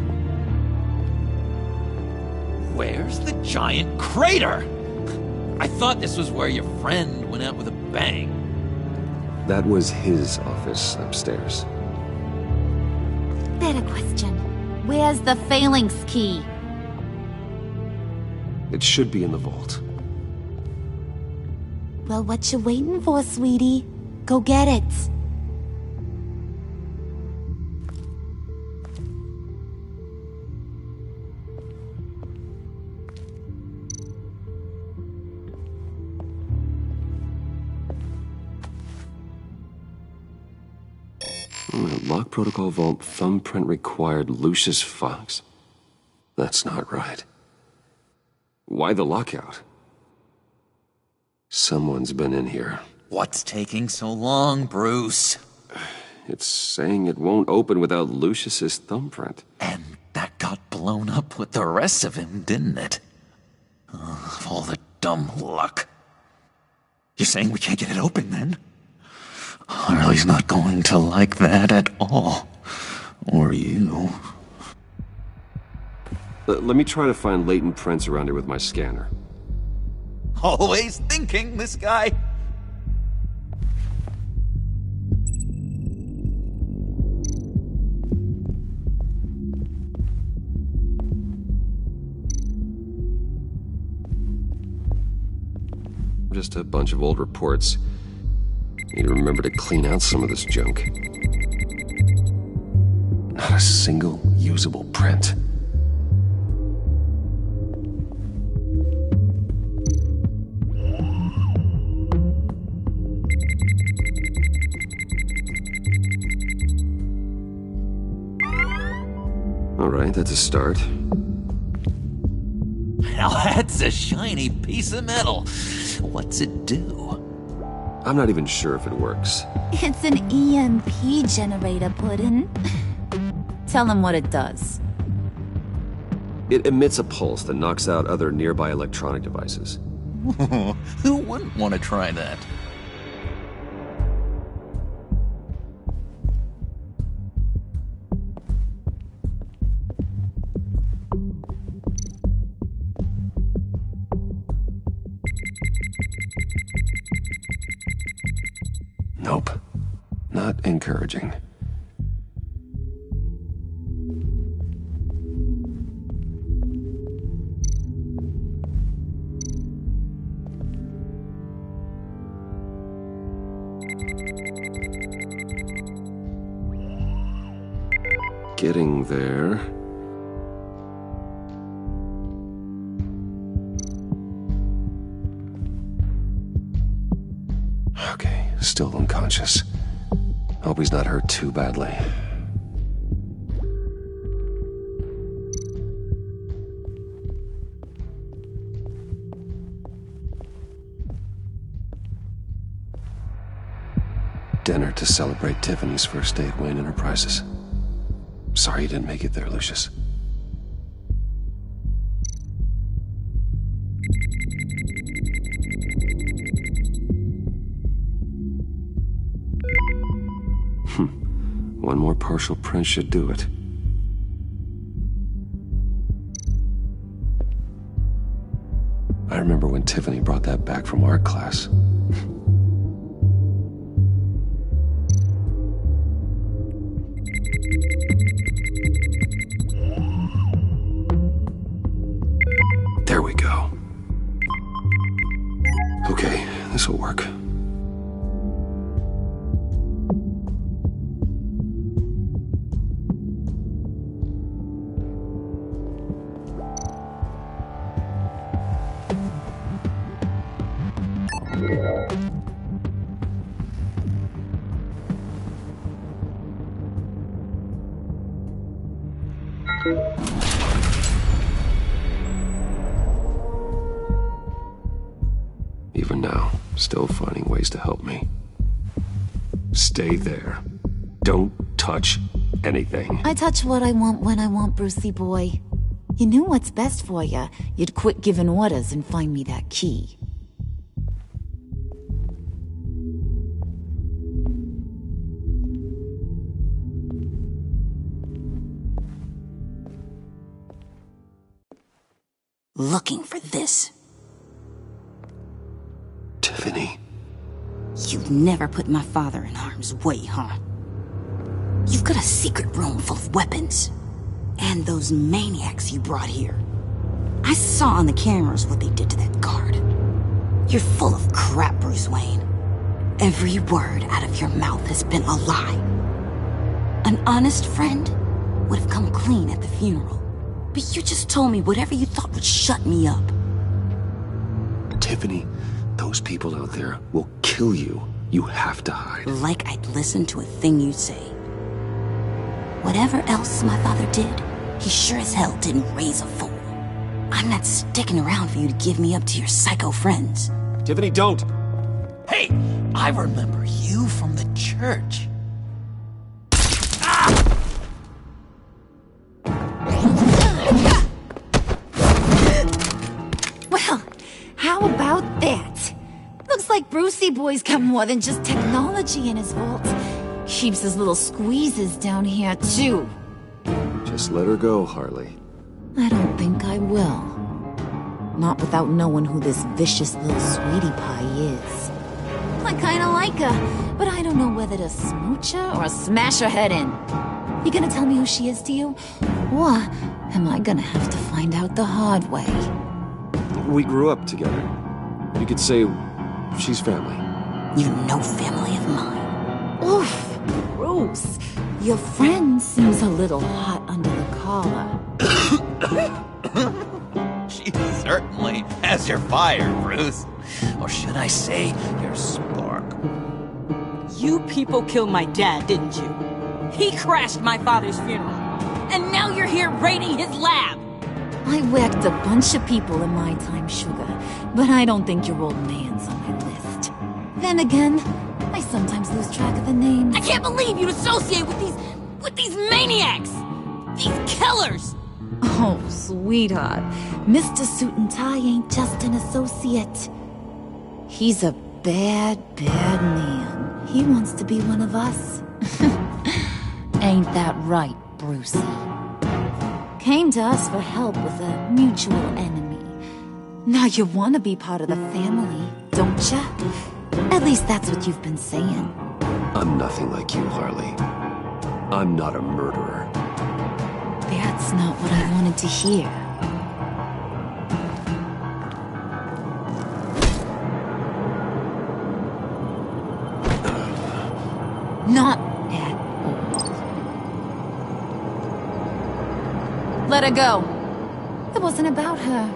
giant crater! I thought this was where your friend went out with a bang. That was his office upstairs. Better question. Where's the phalanx key? It should be in the vault. Well, what you waiting for, sweetie? Go get it. Lock protocol vault thumbprint required Lucius Fox. That's not right. Why the lockout? Someone's been in here. What's taking so long, Bruce? It's saying it won't open without Lucius's thumbprint. And that got blown up with the rest of him, didn't it? All the dumb luck. You're saying we can't get it open, then? Harley's not going to like that at all. Or you. Let me try to find latent prints around here with my scanner. Always thinking, this guy. Just a bunch of old reports. Need to remember to clean out some of this junk. Not a single usable print. All right, that's a start. Now that's a shiny piece of metal. What's it do? I'm not even sure if it works. It's an EMP generator, Puddin'. Tell him what it does. It emits a pulse that knocks out other nearby electronic devices. Who wouldn't want to try that? Nope. Not encouraging. Getting there. Okay, still unconscious. Hope he's not hurt too badly. Dinner to celebrate Tiffany's first day at Wayne Enterprises. Sorry you didn't make it there, Lucius. One more partial print should do it. I remember when Tiffany brought that back from art class. There we go. Okay, this will work. Even now, still finding ways to help me. Stay there. Don't touch anything. I touch what I want when I want, Brucey boy. You knew what's best for you. You'd quit giving orders and find me that key. looking for this. Tiffany. You've never put my father in harm's way, huh? You've got a secret room full of weapons. And those maniacs you brought here. I saw on the cameras what they did to that guard. You're full of crap, Bruce Wayne. Every word out of your mouth has been a lie. An honest friend would have come clean at the funeral. But you just told me whatever you thought would shut me up. Tiffany, those people out there will kill you. You have to hide. Like I'd listen to a thing you say. Whatever else my father did, he sure as hell didn't raise a fool. I'm not sticking around for you to give me up to your psycho friends. Tiffany, don't! Hey, I remember you from the church. Well, how about that? Looks like Brucey Boy's got more than just technology in his vault. Keeps his little squeezes down here, too. Just let her go, Harley. I don't think I will. Not without knowing who this vicious little sweetie pie is. I kinda like her, but I don't know whether to smooch her or smash her head in. You gonna tell me who she is to you? Or am I gonna have to find out the hard way? We grew up together. You could say she's family. You're no family of mine. Oof, Bruce. Your friend seems a little hot under the collar. She certainly has your fire, Bruce. Or should I say, your spark. You people killed my dad, didn't you? He crashed my father's funeral. And now you're here raiding his lab. I whacked a bunch of people in my time, Sugar, but I don't think your old man's on my list. Then again, I sometimes lose track of the names. I can't believe you'd associate with these maniacs! These killers! Oh, sweetheart. Mr. Suit and Tie ain't just an associate. He's a bad, bad man. He wants to be one of us. Ain't that right, Brucey? Came to us for help with a mutual enemy. Now you want to be part of the family, don't ya? At least that's what you've been saying. I'm nothing like you, Harley. I'm not a murderer. That's not what I wanted to hear. Not at all. Let her go. It wasn't about her.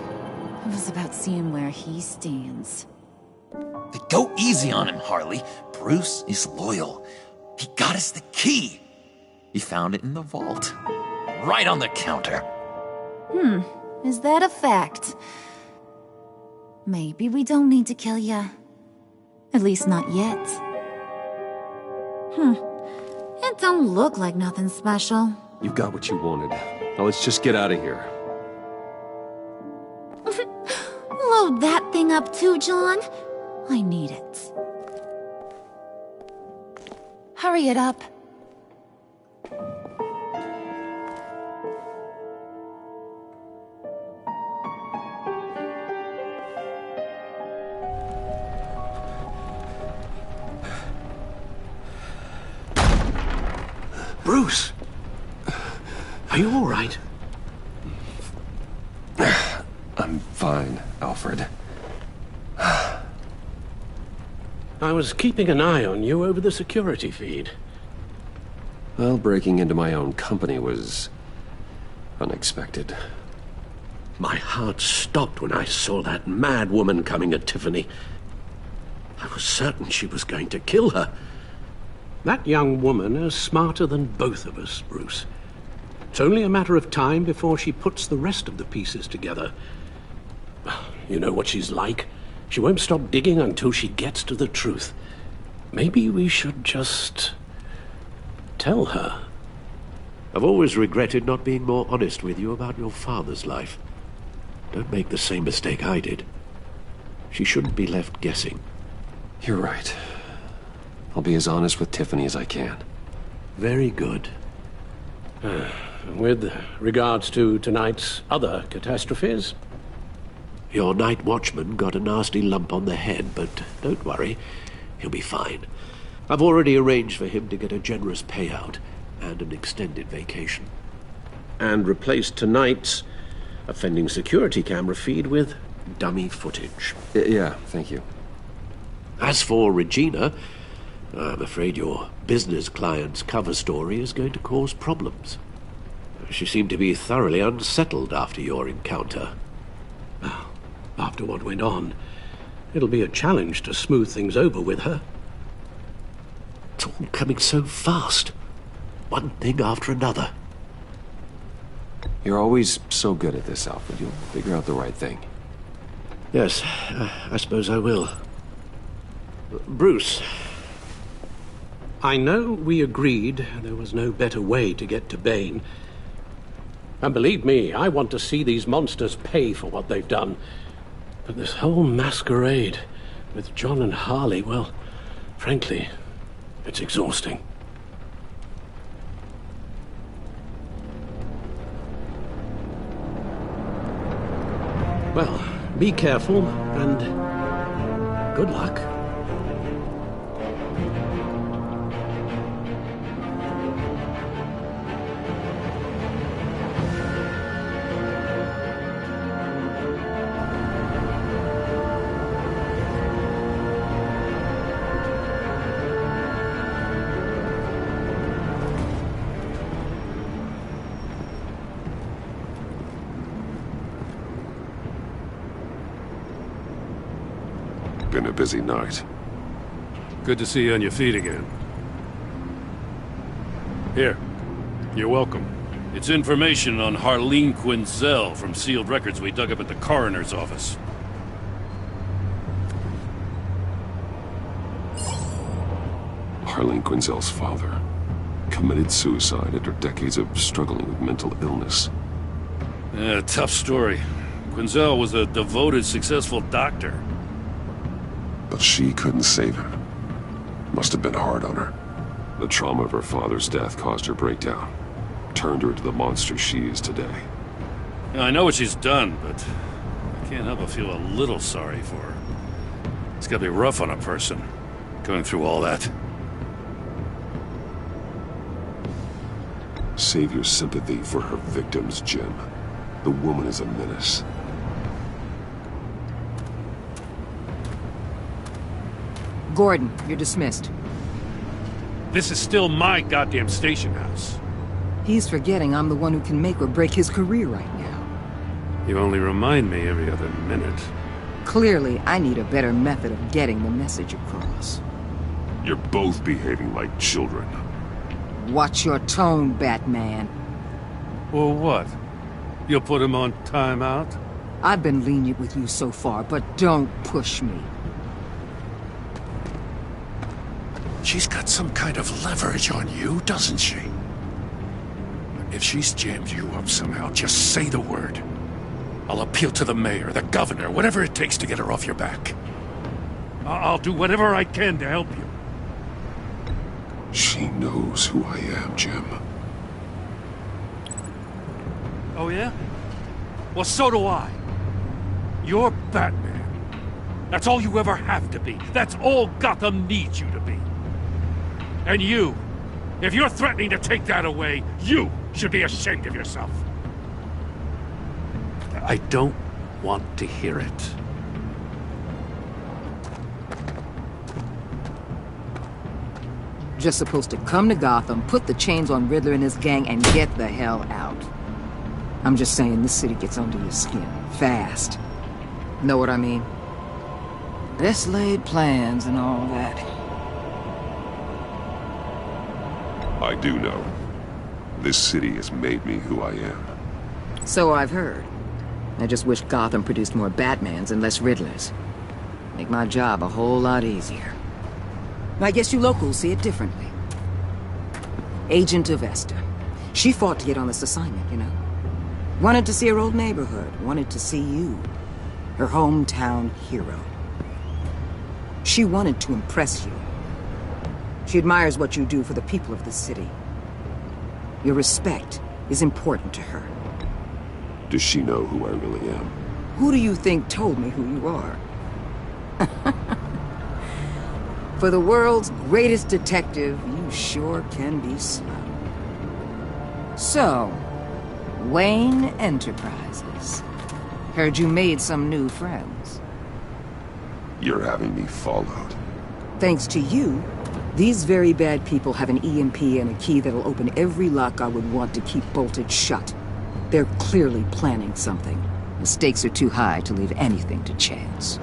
It was about seeing where he stands. Go easy on him, Harley. Bruce is loyal. He got us the key. He found it in the vault. Right on the counter. Is that a fact? Maybe we don't need to kill ya. At least not yet. It don't look like nothing special. You've got what you wanted. Now let's just get out of here. Load that thing up too, John. I need it. Hurry it up. Bruce! Are you all right? I'm fine, Alfred. I was keeping an eye on you over the security feed. Well, breaking into my own company was unexpected. My heart stopped when I saw that mad woman coming at Tiffany. I was certain she was going to kill her. That young woman is smarter than both of us, Bruce. It's only a matter of time before she puts the rest of the pieces together. You know what she's like. She won't stop digging until she gets to the truth. Maybe we should just tell her. I've always regretted not being more honest with you about your father's life. Don't make the same mistake I did. She shouldn't be left guessing. You're right. I'll be as honest with Tiffany as I can. Very good. With regards to tonight's other catastrophes, Your night watchman got a nasty lump on the head, but don't worry, he'll be fine. I've already arranged for him to get a generous payout and an extended vacation. And replaced tonight's offending security camera feed with dummy footage. Yeah, thank you. As for Regina, I'm afraid your business client's cover story is going to cause problems. She seemed to be thoroughly unsettled after your encounter. Well, after what went on, it'll be a challenge to smooth things over with her. It's all coming so fast. One thing after another. You're always so good at this, Alfred. You'll figure out the right thing. Yes, I suppose I will. Bruce. I know we agreed there was no better way to get to Bane. And believe me, I want to see these monsters pay for what they've done. But this whole masquerade with John and Harley, well, frankly, it's exhausting. Well, be careful, and good luck. Been a busy night. Good to see you on your feet again. Here, you're welcome. It's information on Harleen Quinzel from sealed records we dug up at the coroner's office. Harleen Quinzel's father committed suicide after decades of struggling with mental illness. Yeah, tough story. Quinzel was a devoted, successful doctor. But she couldn't save him. Must have been hard on her. The trauma of her father's death caused her breakdown. Turned her into the monster she is today. Yeah, I know what she's done, but I can't help but feel a little sorry for her. It's gotta be rough on a person, going through all that. Save your sympathy for her victims, Jim. The woman is a menace. Gordon, you're dismissed. This is still my goddamn station house. He's forgetting I'm the one who can make or break his career right now. You only remind me every other minute. Clearly, I need a better method of getting the message across. You're both behaving like children. Watch your tone, Batman. Well, what? You'll put him on timeout? I've been lenient with you so far, but don't push me. She's got some kind of leverage on you, doesn't she? If she's jammed you up somehow, just say the word. I'll appeal to the mayor, the governor, whatever it takes to get her off your back. I'll do whatever I can to help you. She knows who I am, Jim. Oh, yeah? Well, so do I. You're Batman. That's all you ever have to be. That's all Gotham needs you to be. And you, if you're threatening to take that away, you should be ashamed of yourself. I don't want to hear it. Just supposed to come to Gotham, put the chains on Riddler and his gang, and get the hell out. I'm just saying, this city gets under your skin. Fast. Know what I mean? Best laid plans and all that. I do know. This city has made me who I am. So I've heard. I just wish Gotham produced more Batmans and less Riddlers. Make my job a whole lot easier. I guess you locals see it differently. Agent of Esther. She fought to get on this assignment, you know. Wanted to see her old neighborhood. Wanted to see you. Her hometown hero. She wanted to impress you. She admires what you do for the people of the city. Your respect is important to her. Does she know who I really am? Who do you think told me who you are? For the world's greatest detective, you sure can be slow. So, Wayne Enterprises. Heard you made some new friends. You're having me followed. Thanks to you, these very bad people have an EMP and a key that'll open every lock I would want to keep bolted shut. They're clearly planning something. The stakes are too high to leave anything to chance.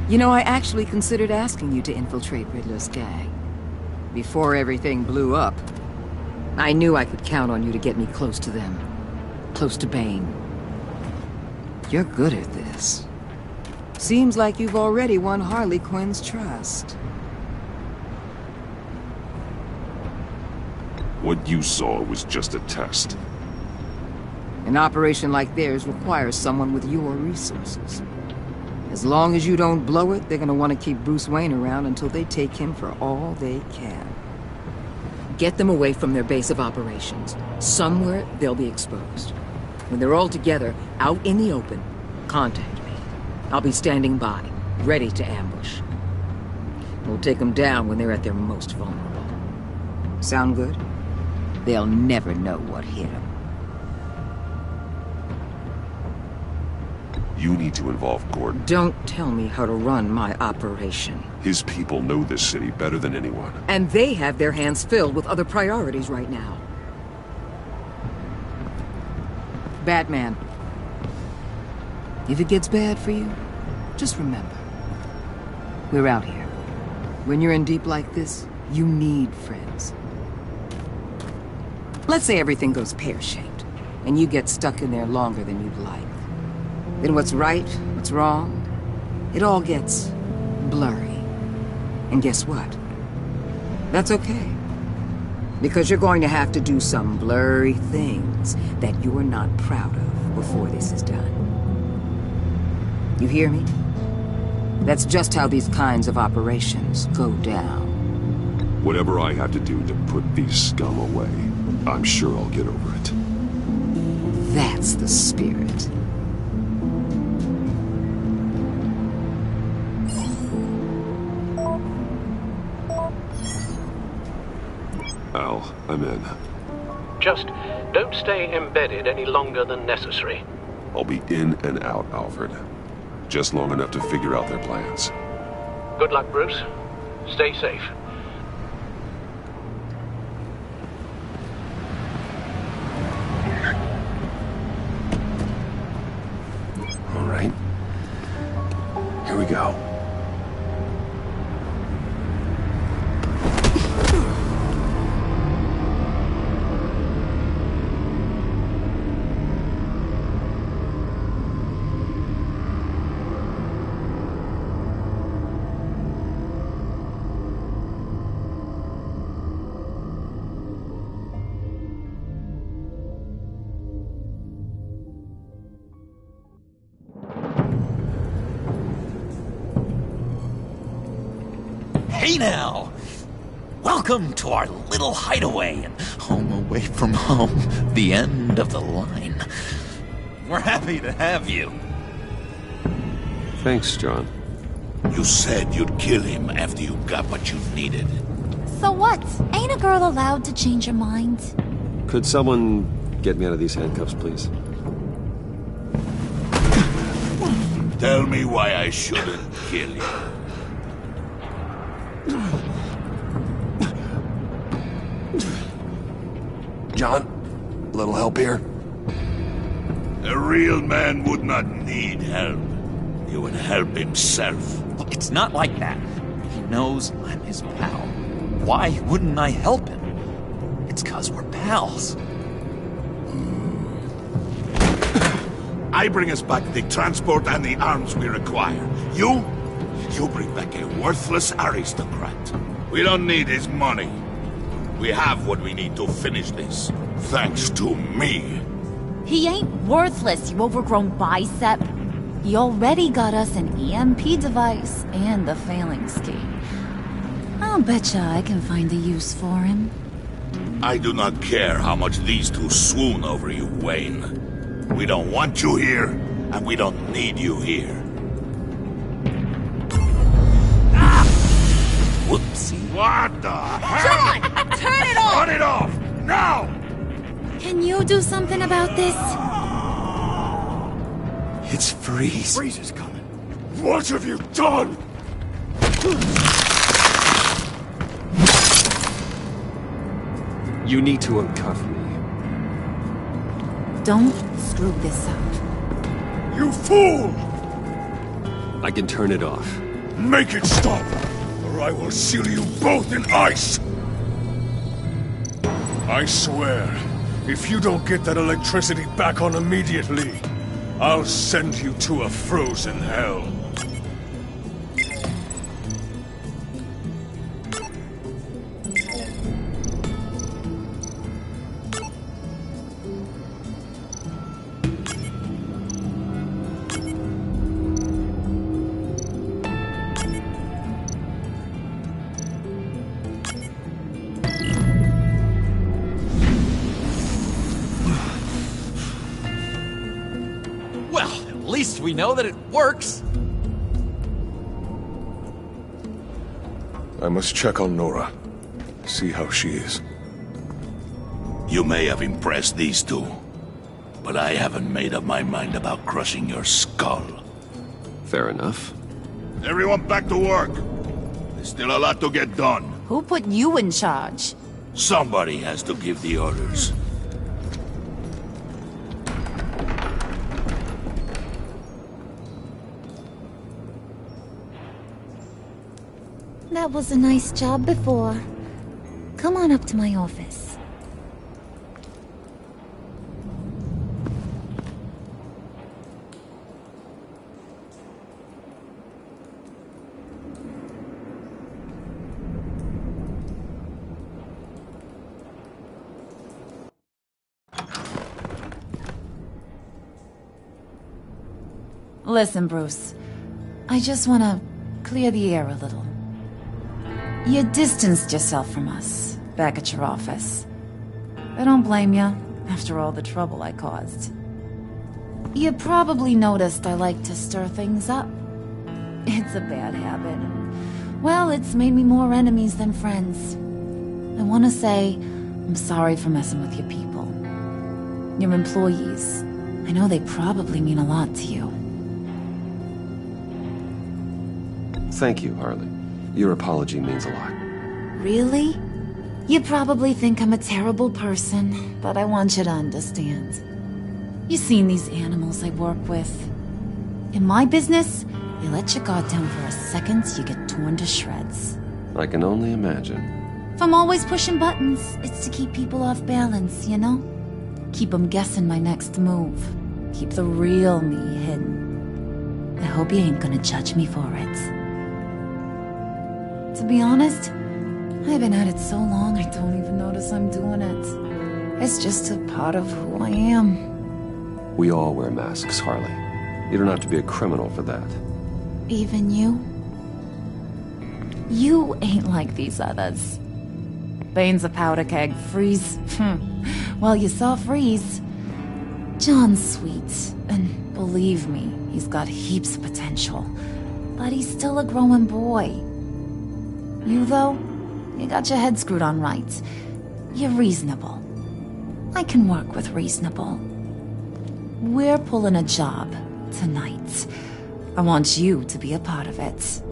You know, I actually considered asking you to infiltrate Riddler's gang. Before everything blew up, I knew I could count on you to get me close to them. Close to Bane. You're good at this. Seems like you've already won Harley Quinn's trust. What you saw was just a test. An operation like theirs requires someone with your resources. As long as you don't blow it, they're gonna want to keep Bruce Wayne around until they take him for all they can. Get them away from their base of operations. Somewhere they'll be exposed. When they're all together, out in the open, contact me. I'll be standing by, ready to ambush. We'll take them down when they're at their most vulnerable. Sound good? They'll never know what hit them. You need to involve Gordon. Don't tell me how to run my operation. His people know this city better than anyone. And they have their hands filled with other priorities right now. Batman. If it gets bad for you, just remember. We're out here. When you're in deep like this, you need friends. Let's say everything goes pear-shaped, and you get stuck in there longer than you'd like. Then what's right, what's wrong, it all gets blurry. And guess what? That's okay. Because you're going to have to do some blurry things that you're not proud of before this is done. You hear me? That's just how these kinds of operations go down. Whatever I have to do to put these scum away, I'm sure I'll get over it. That's the spirit. Al, I'm in. Just don't stay embedded any longer than necessary. I'll be in and out, Alfred. Just long enough to figure out their plans. Good luck, Bruce. Stay safe. All right. Here we go. Hey now! Welcome to our little hideaway and home away from home, the end of the line. We're happy to have you. Thanks, John. You said you'd kill him after you got what you needed. So what? Ain't a girl allowed to change her mind? Could someone get me out of these handcuffs, please? Tell me why I shouldn't kill you. John, a little help here? A real man would not need help. He would help himself. Look, it's not like that. He knows I'm his pal. Why wouldn't I help him? It's 'cause we're pals. I bring us back the transport and the arms we require. You bring back a worthless aristocrat. We don't need his money. We have what we need to finish this. Thanks to me. He ain't worthless, you overgrown bicep. He already got us an EMP device and the failing scheme. I'll betcha I can find a use for him. I do not care how much these two swoon over you, Wayne. We don't want you here, and we don't need you here. Whoopsie. What the hell? John! Turn it off! Turn it off! Now! Can you do something about this? It's Freeze. Freeze is coming. What have you done? You need to uncuff me. Don't screw this up. You fool! I can turn it off. Make it stop, or I will seal you both in ice! I swear, if you don't get that electricity back on immediately, I'll send you to a frozen hell. At least we know that it works. I must check on Nora. See how she is. You may have impressed these two, but I haven't made up my mind about crushing your skull. Fair enough. Everyone back to work. There's still a lot to get done. Who put you in charge? Somebody has to give the orders. That was a nice job before. Come on up to my office. Listen, Bruce. I just want to clear the air a little. You distanced yourself from us, back at your office. I don't blame you, after all the trouble I caused. You probably noticed I like to stir things up. It's a bad habit. Well, it's made me more enemies than friends. I want to say I'm sorry for messing with your people. Your employees. I know they probably mean a lot to you. Thank you, Harley. Your apology means a lot. Really? You probably think I'm a terrible person, but I want you to understand. You've seen these animals I work with. In my business, you let your guard down for a second, you get torn to shreds. I can only imagine. If I'm always pushing buttons, it's to keep people off balance, you know? Keep them guessing my next move. Keep the real me hidden. I hope you ain't gonna judge me for it. To be honest, I've been at it so long I don't even notice I'm doing it. It's just a part of who I am. We all wear masks, Harley. You don't have to be a criminal for that. Even you? You ain't like these others. Bane's a powder keg. Freeze. Well, you saw Freeze. John's sweet, and believe me, he's got heaps of potential. But he's still a growing boy. You, though, you got your head screwed on right. You're reasonable. I can work with reasonable. We're pulling a job tonight. I want you to be a part of it.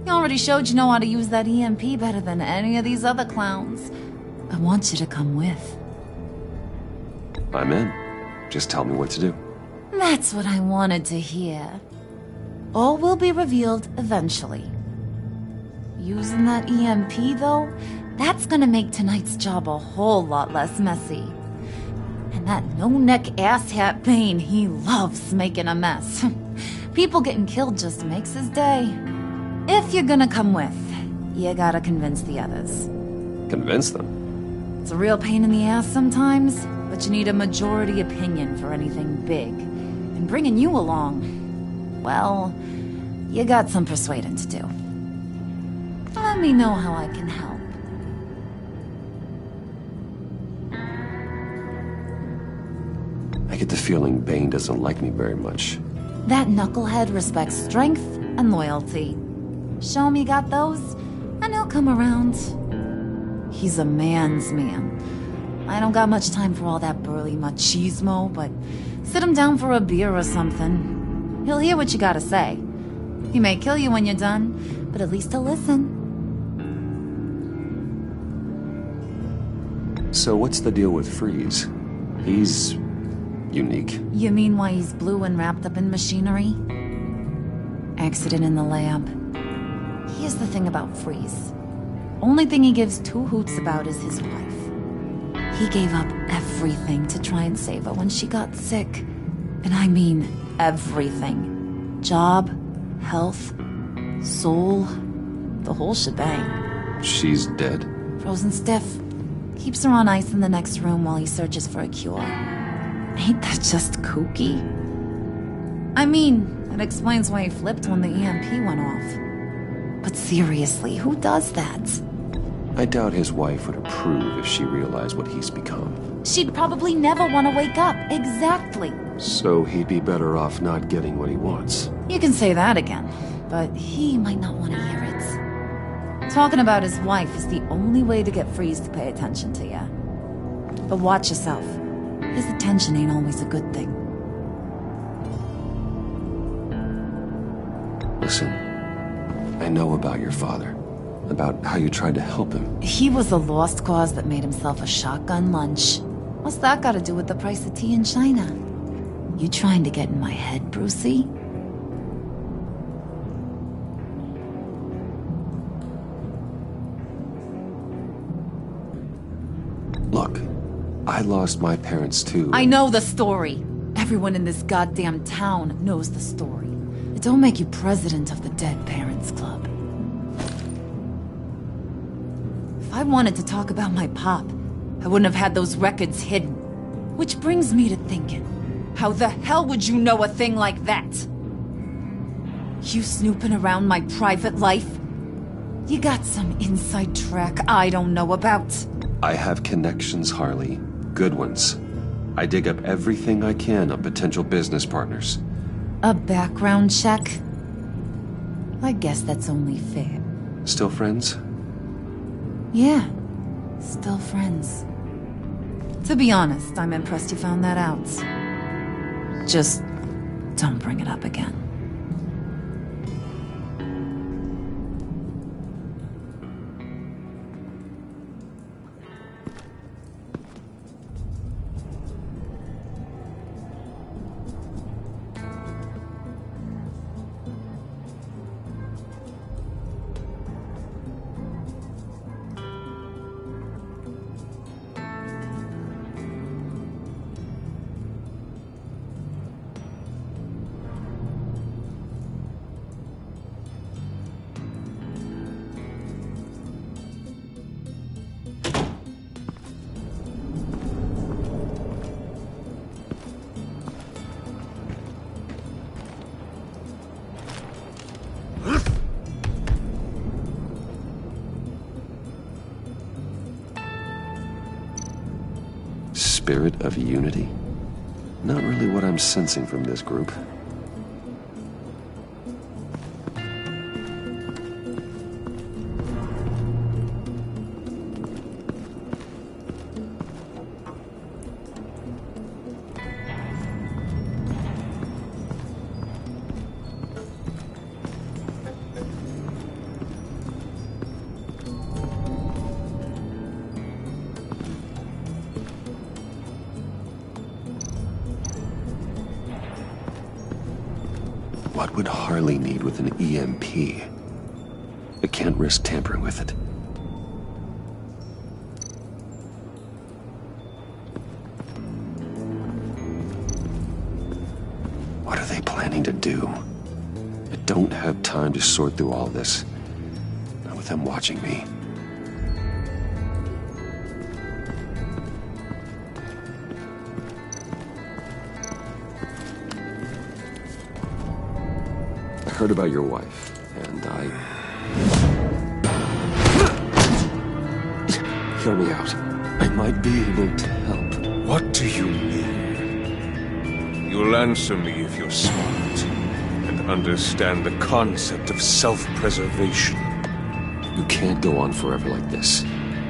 You already showed you know how to use that EMP better than any of these other clowns. I want you to come with. I'm in. Just tell me what to do. That's what I wanted to hear. All will be revealed eventually. Using that EMP, though, that's gonna make tonight's job a whole lot less messy. And that no-neck asshat Bane, he loves making a mess. People getting killed just makes his day. If you're gonna come with, you gotta convince the others. Convince them? It's a real pain in the ass sometimes, but you need a majority opinion for anything big. And bringing you along, well, you got some persuading to do. Let me know how I can help. I get the feeling Bane doesn't like me very much. That knucklehead respects strength and loyalty. Show him you got those, and he'll come around. He's a man's man. I don't got much time for all that burly machismo, but sit him down for a beer or something. He'll hear what you gotta say. He may kill you when you're done, but at least he'll listen. So what's the deal with Freeze? He's unique. You mean why he's blue and wrapped up in machinery? Accident in the lab. Here's the thing about Freeze. Only thing he gives two hoots about is his wife. He gave up everything to try and save her when she got sick. And I mean everything. Job, health, soul, the whole shebang. She's dead? Frozen stiff. Keeps her on ice in the next room while he searches for a cure. Ain't that just kooky? I mean, it explains why he flipped when the EMP went off. But seriously, who does that? I doubt his wife would approve if she realized what he's become. She'd probably never want to wake up. Exactly. So he'd be better off not getting what he wants. You can say that again, but he might not want to hear it. Talking about his wife is the only way to get Freeze to pay attention to you. But watch yourself. His attention ain't always a good thing. Listen, I know about your father. About how you tried to help him. He was a lost cause that made himself a shotgun lunch. What's that got to do with the price of tea in China? You trying to get in my head, Brucey? Look, I lost my parents too. I know the story. Everyone in this goddamn town knows the story. It don't make you president of the Dead Parents Club. If I wanted to talk about my pop, I wouldn't have had those records hidden. Which brings me to thinking, how the hell would you know a thing like that? You snooping around my private life? You got some inside track I don't know about. I have connections, Harley. Good ones. I dig up everything I can on potential business partners. A background check? I guess that's only fair. Still friends? Yeah, still friends. To be honest, I'm impressed you found that out. Just don't bring it up again. Spirit of unity? Not really what I'm sensing from this group. What would Harley need with an EMP? I can't risk tampering with it. What are they planning to do? I don't have time to sort through all this. Not with them watching me. I heard about your wife, and Hear me out. I might be able to help. What do you mean? You'll answer me if you're smart and understand the concept of self-preservation. You can't go on forever like this.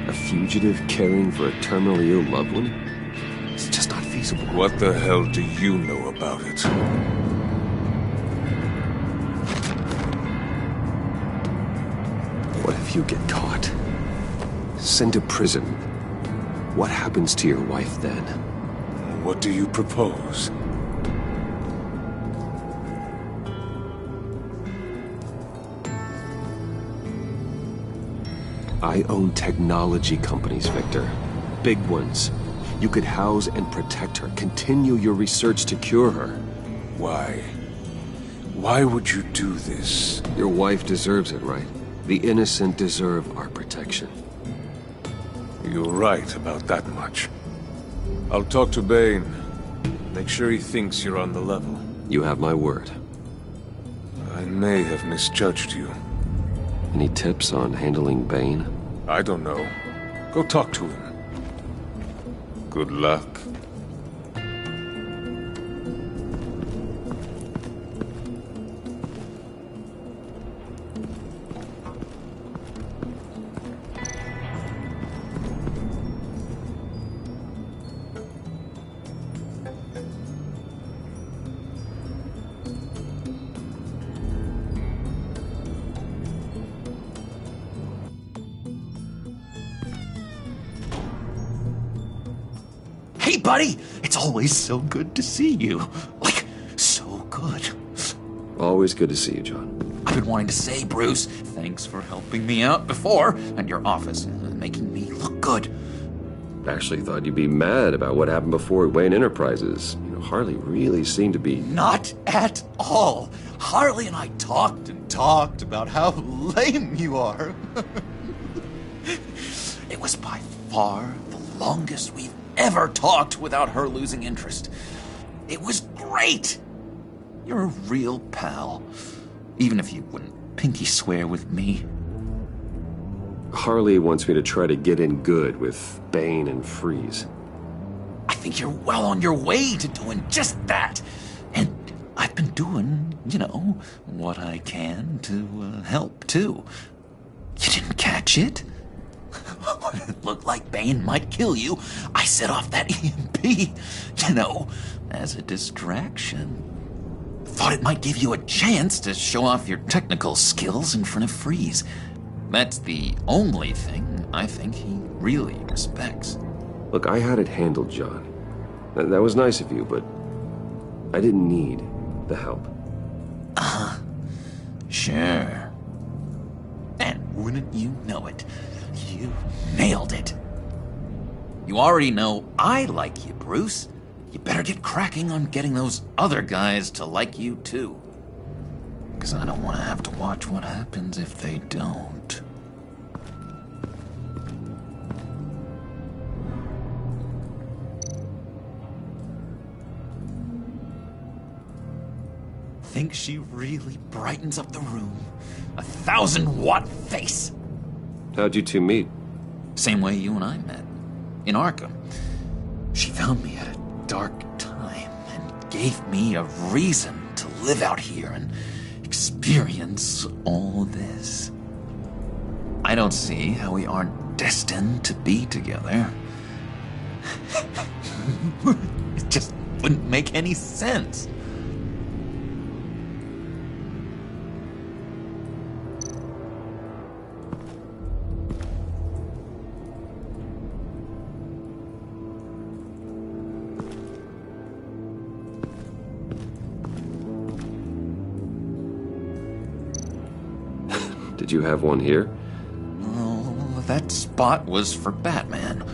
A fugitive caring for a terminally ill loved one? It's just not feasible. What the hell do you know about it? What if you get caught? Sent to prison? What happens to your wife then? What do you propose? I own technology companies, Victor. Big ones. You could house and protect her, continue your research to cure her. Why? Why would you do this? Your wife deserves it, right? The innocent deserve our protection. You're right about that much. I'll talk to Bane. Make sure he thinks you're on the level. You have my word. I may have misjudged you. Any tips on handling Bane? I don't know. Go talk to him. Good luck. Hey, buddy! It's always so good to see you. Like, so good. Always good to see you, John. I've been wanting to say, Bruce, thanks for helping me out before at your office and making me look good. Actually thought you'd be mad about what happened before at Wayne Enterprises. You know, Harley really seemed to be... Not at all. Harley and I talked and talked about how lame you are. It was by far the longest we've ever talked without her losing interest. It was great. You're a real pal, even if you wouldn't pinky swear with me. Harley wants me to try to get in good with Bane and Freeze. I think you're well on your way to doing just that. And I've been doing, you know, what I can to help, too. You didn't catch it? When it looked like Bane might kill you, I set off that EMP, you know, as a distraction. Thought it might give you a chance to show off your technical skills in front of Freeze. That's the only thing I think he really respects. Look, I had it handled, John. That was nice of you, but I didn't need the help. Sure. And wouldn't you know it, you nailed it. You already know I like you, Bruce. You better get cracking on getting those other guys to like you, too. Because I don't want to have to watch what happens if they don't. Think she really brightens up the room. 1,000-watt face. How'd you two meet? Same way you and I met. In Arkham. She found me at a dark time and gave me a reason to live out here and experience all this. I don't see how we aren't destined to be together. It just wouldn't make any sense. Did you have one here? Oh, that spot was for Batman.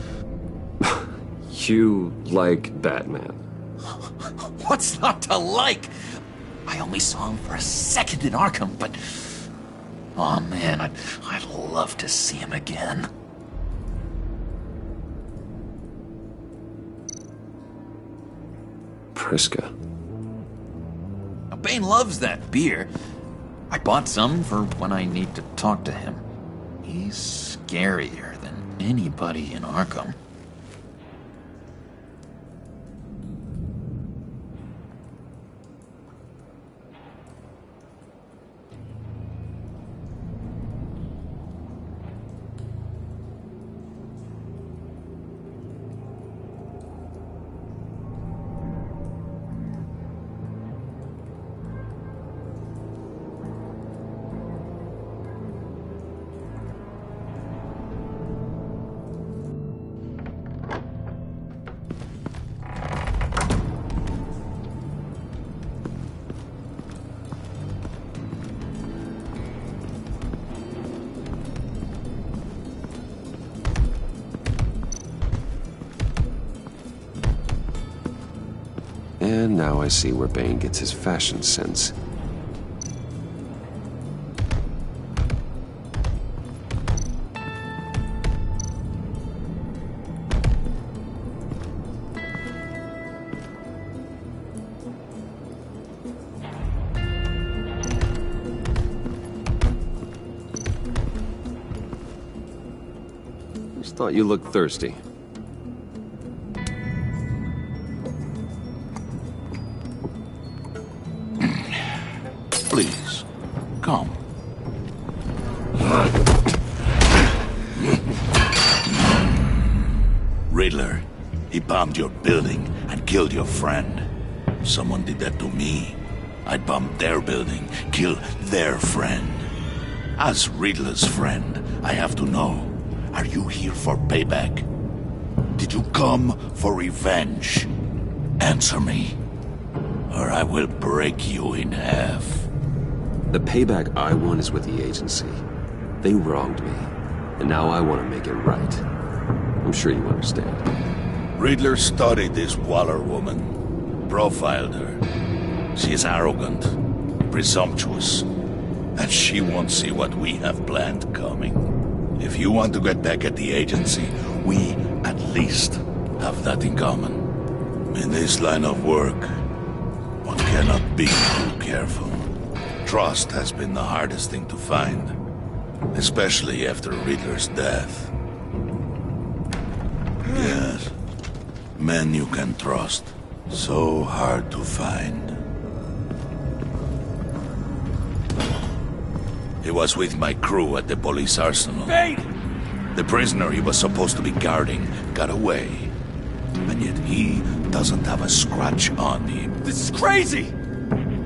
You like Batman? What's not to like? I only saw him for a second in Arkham, but... oh man, I'd love to see him again. Priska. Now, Bane loves that beer. I bought some for when I need to talk to him. He's scarier than anybody in Arkham. And now I see where Bane gets his fashion sense. Just thought you looked thirsty. Please, come. Riddler, he bombed your building and killed your friend. Someone did that to me. I'd bomb their building, kill their friend. As Riddler's friend, I have to know, are you here for payback? Did you come for revenge? Answer me, or I will break you in half. The payback I want is with the agency. They wronged me, and now I want to make it right. I'm sure you understand. Riddler studied this Waller woman, profiled her. She is arrogant, presumptuous, and she won't see what we have planned coming. If you want to get back at the agency, we at least have that in common. In this line of work, one cannot be too careful. Trust has been the hardest thing to find, especially after Riddler's death. Yes, men you can trust, so hard to find. He was with my crew at the police arsenal. Bane! The prisoner he was supposed to be guarding got away, and yet he doesn't have a scratch on him. This is crazy!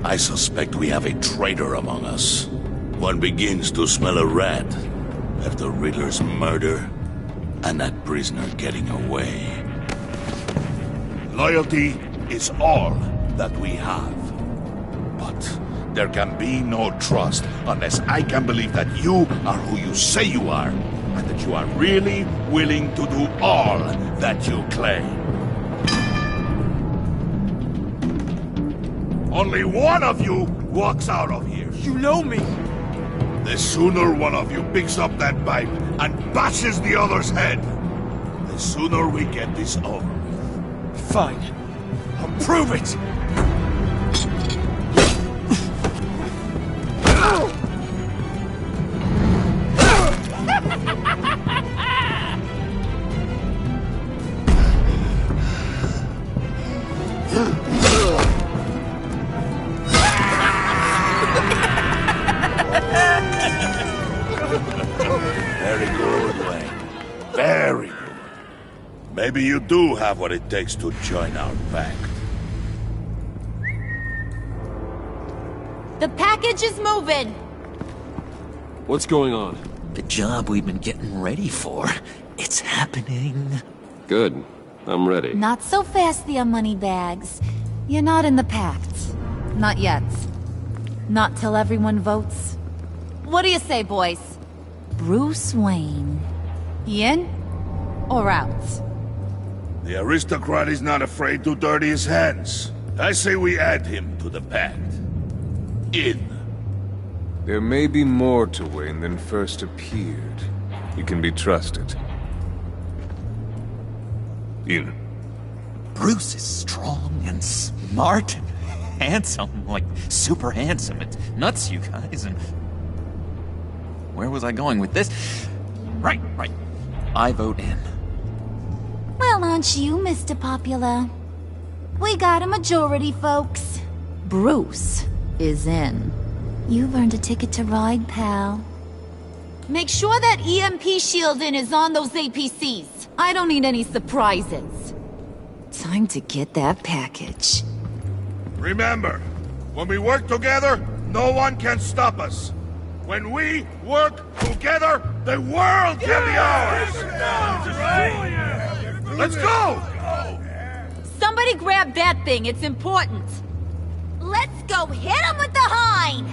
I suspect we have a traitor among us. One begins to smell a rat after Riddler's murder and that prisoner getting away. Loyalty is all that we have. But there can be no trust unless I can believe that you are who you say you are, and that you are really willing to do all that you claim. Only one of you walks out of here. You know me. The sooner one of you picks up that pipe and bashes the other's head, the sooner we get this over with. Fine. I'll prove it! Very good, Wayne. Very good. Maybe you do have what it takes to join our pact. The package is moving. What's going on? The job we've been getting ready for. It's happening. Good. I'm ready. Not so fast, the Moneybags. You're not in the pact. Not yet. Not till everyone votes. What do you say, boys? Bruce Wayne. In or out? The aristocrat is not afraid to dirty his hands. I say we add him to the pact. In. There may be more to Wayne than first appeared. He can be trusted. In. Bruce is strong and smart and handsome, like super handsome. It's nuts, you guys, and... Where was I going with this? Right. I vote in. Well, aren't you, Mr. Popular? We got a majority, folks. Bruce is in. You've earned a ticket to ride, pal. Make sure that EMP shielding is on those APCs. I don't need any surprises. Time to get that package. Remember, when we work together, no one can stop us. When we work together, the world can be ours! Let's go! Somebody grab that thing, it's important. Let's go hit him with the hind!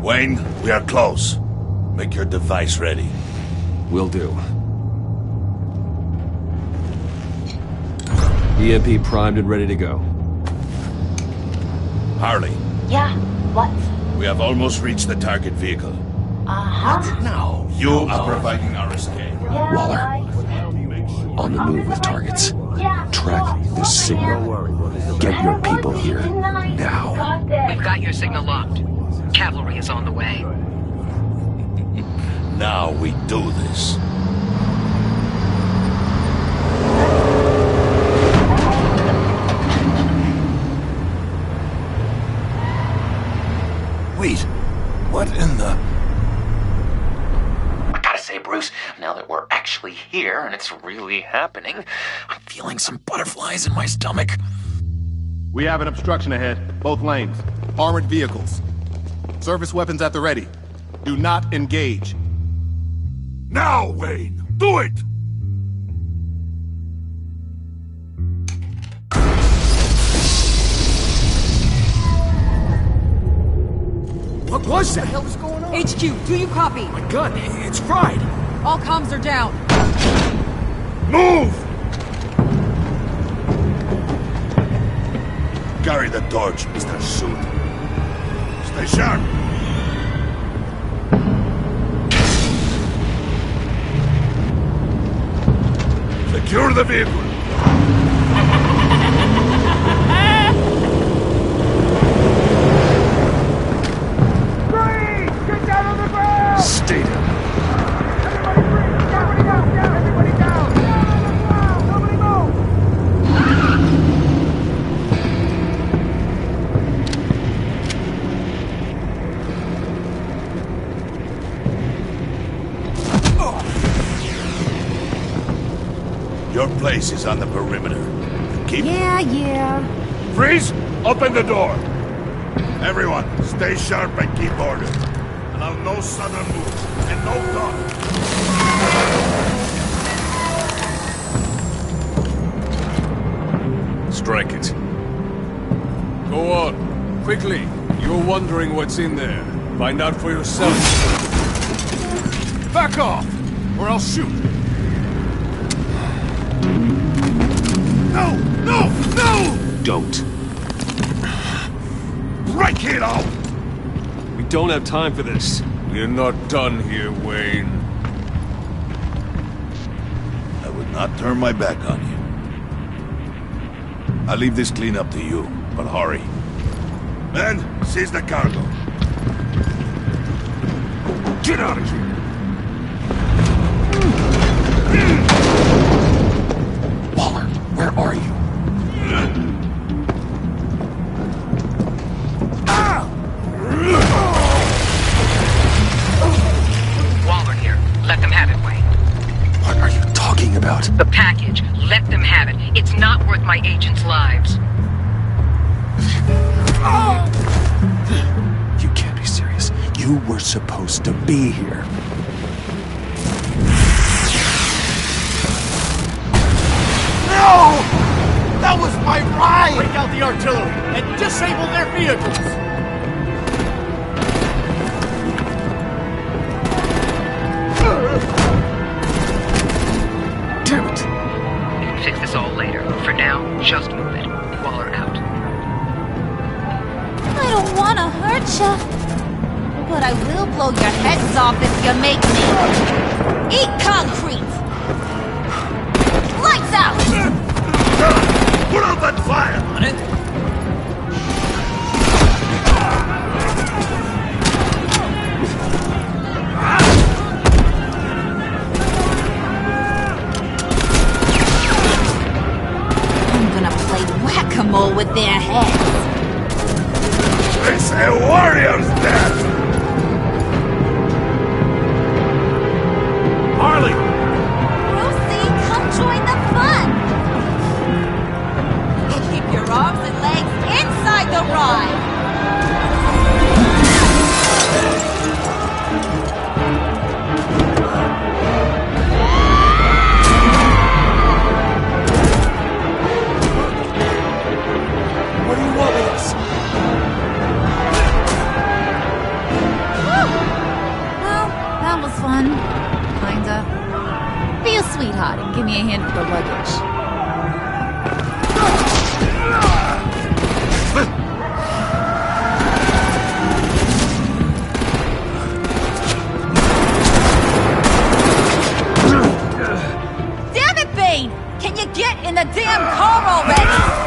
Wayne, we are close. Make your device ready. Will do. EMP primed and ready to go. Harley, Yeah, what? we have almost reached the target vehicle. Uh-huh. Now, you are providing our escape. Waller, on the move with targets. Track this signal. Get your people here, now. We've got your signal locked. Cavalry is on the way. Now we do this. Wait, what in the... I gotta say, Bruce, now that we're actually here and it's really happening, I'm feeling some butterflies in my stomach. We have an obstruction ahead, both lanes. Armored vehicles. Service weapons at the ready. Do not engage. Now, Wayne! Do it! What was that? What the hell is going on? HQ, do you copy? My gun, it's fried. All comms are down. Move! Carry the torch, Mr. Suit. Stay sharp. Secure the vehicle. Get down on the ground! Stay down. Everybody breathe! Everybody down! Everybody down! Down on the ground! Nobody move! Your place is on the perimeter. Keep... Yeah. Freeze! Open the door! Everyone, stay sharp and keep order. Allow no sudden moves, and no talk. Strike it. Go on. Quickly. You're wondering what's in there. Find out for yourself. Back off, or I'll shoot. No! No! No! Don't. Break it out! We don't have time for this. We're not done here, Wayne. I would not turn my back on you. I'll leave this cleanup to you, but hurry. Men, seize the cargo. Get out of here! Waller, where are you? Waller here. Let them have it, Wayne. What are you talking about? The package. Let them have it. It's not worth my agents' lives. You can't be serious. You were supposed to be here. No! That was my ride! Break out the artillery and disable their vehicles! Damn it! We can fix this all later. For now, just move it. Waller out. I don't want to hurt ya, but I will blow your heads off if you make me. Eat concrete! Lights out! Put out that fire! On it? I'm gonna play whack-a-mole with their heads. It's a warrior's death! Harley! Brucey, come join the fun! Keep your arms and legs inside the ride! What do you want with us? me a hand with the luggage. Damn it, Bane! Can you get in the damn car already?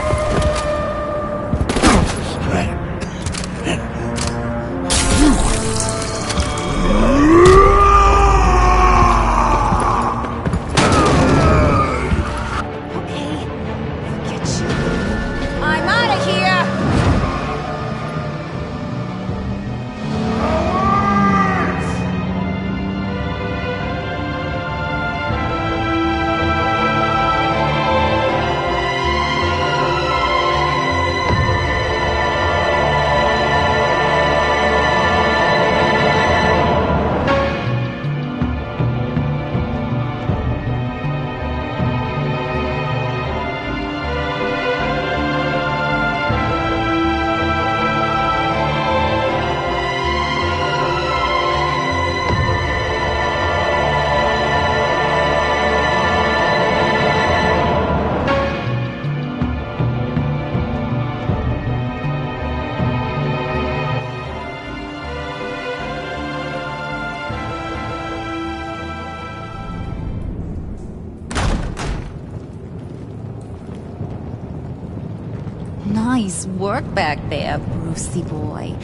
Nice work back there, Brucey boy.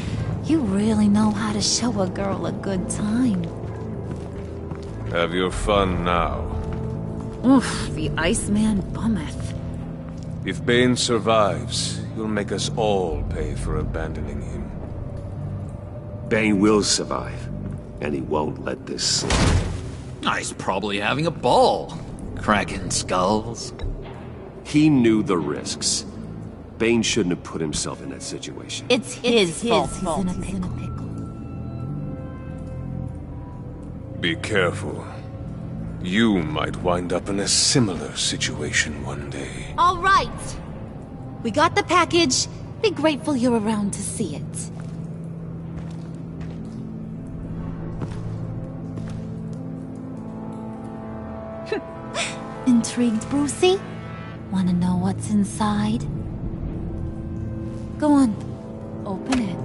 You really know how to show a girl a good time. Have your fun now. Oof, the Iceman bummeth. If Bane survives, you'll make us all pay for abandoning him. Bane will survive, and he won't let this slide. He's probably having a ball, cracking skulls. He knew the risks. Bane shouldn't have put himself in that situation. It's his fault. He's in a pickle. Be careful. You might wind up in a similar situation one day. All right. We got the package. Be grateful you're around to see it. Intrigued, Brucey? Want to know what's inside? Go on. Open it.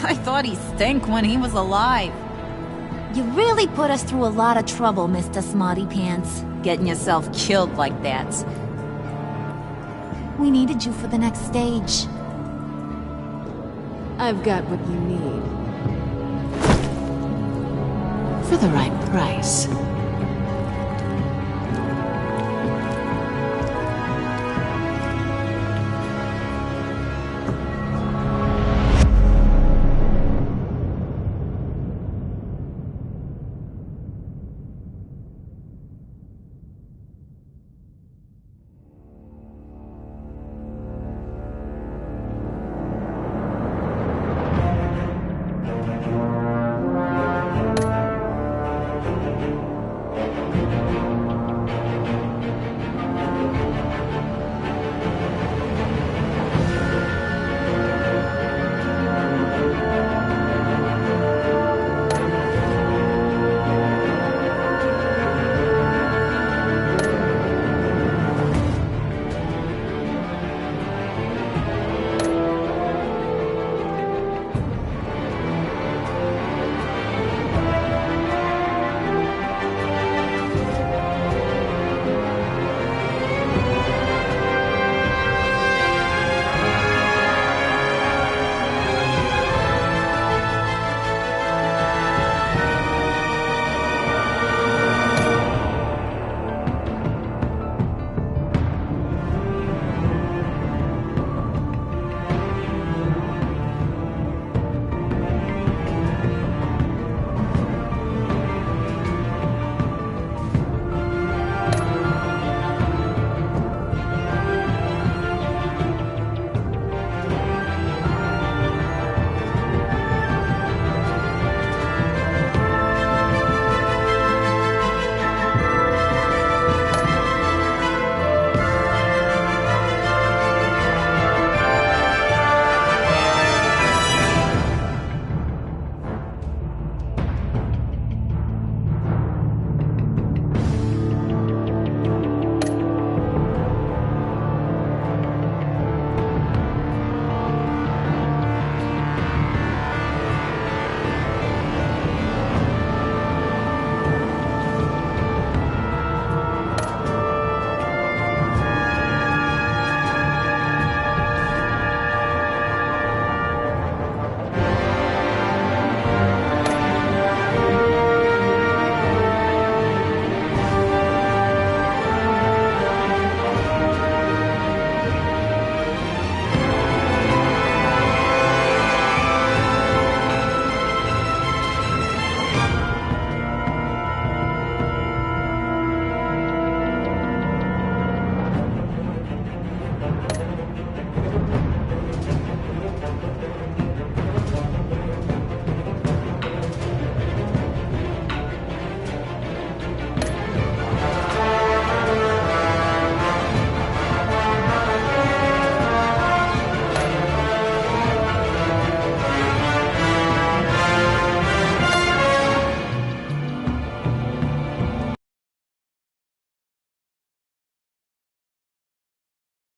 I thought he stank when he was alive. You really put us through a lot of trouble, Mr. Smarty Pants. Getting yourself killed like that. We needed you for the next stage. I've got what you need. For the right price.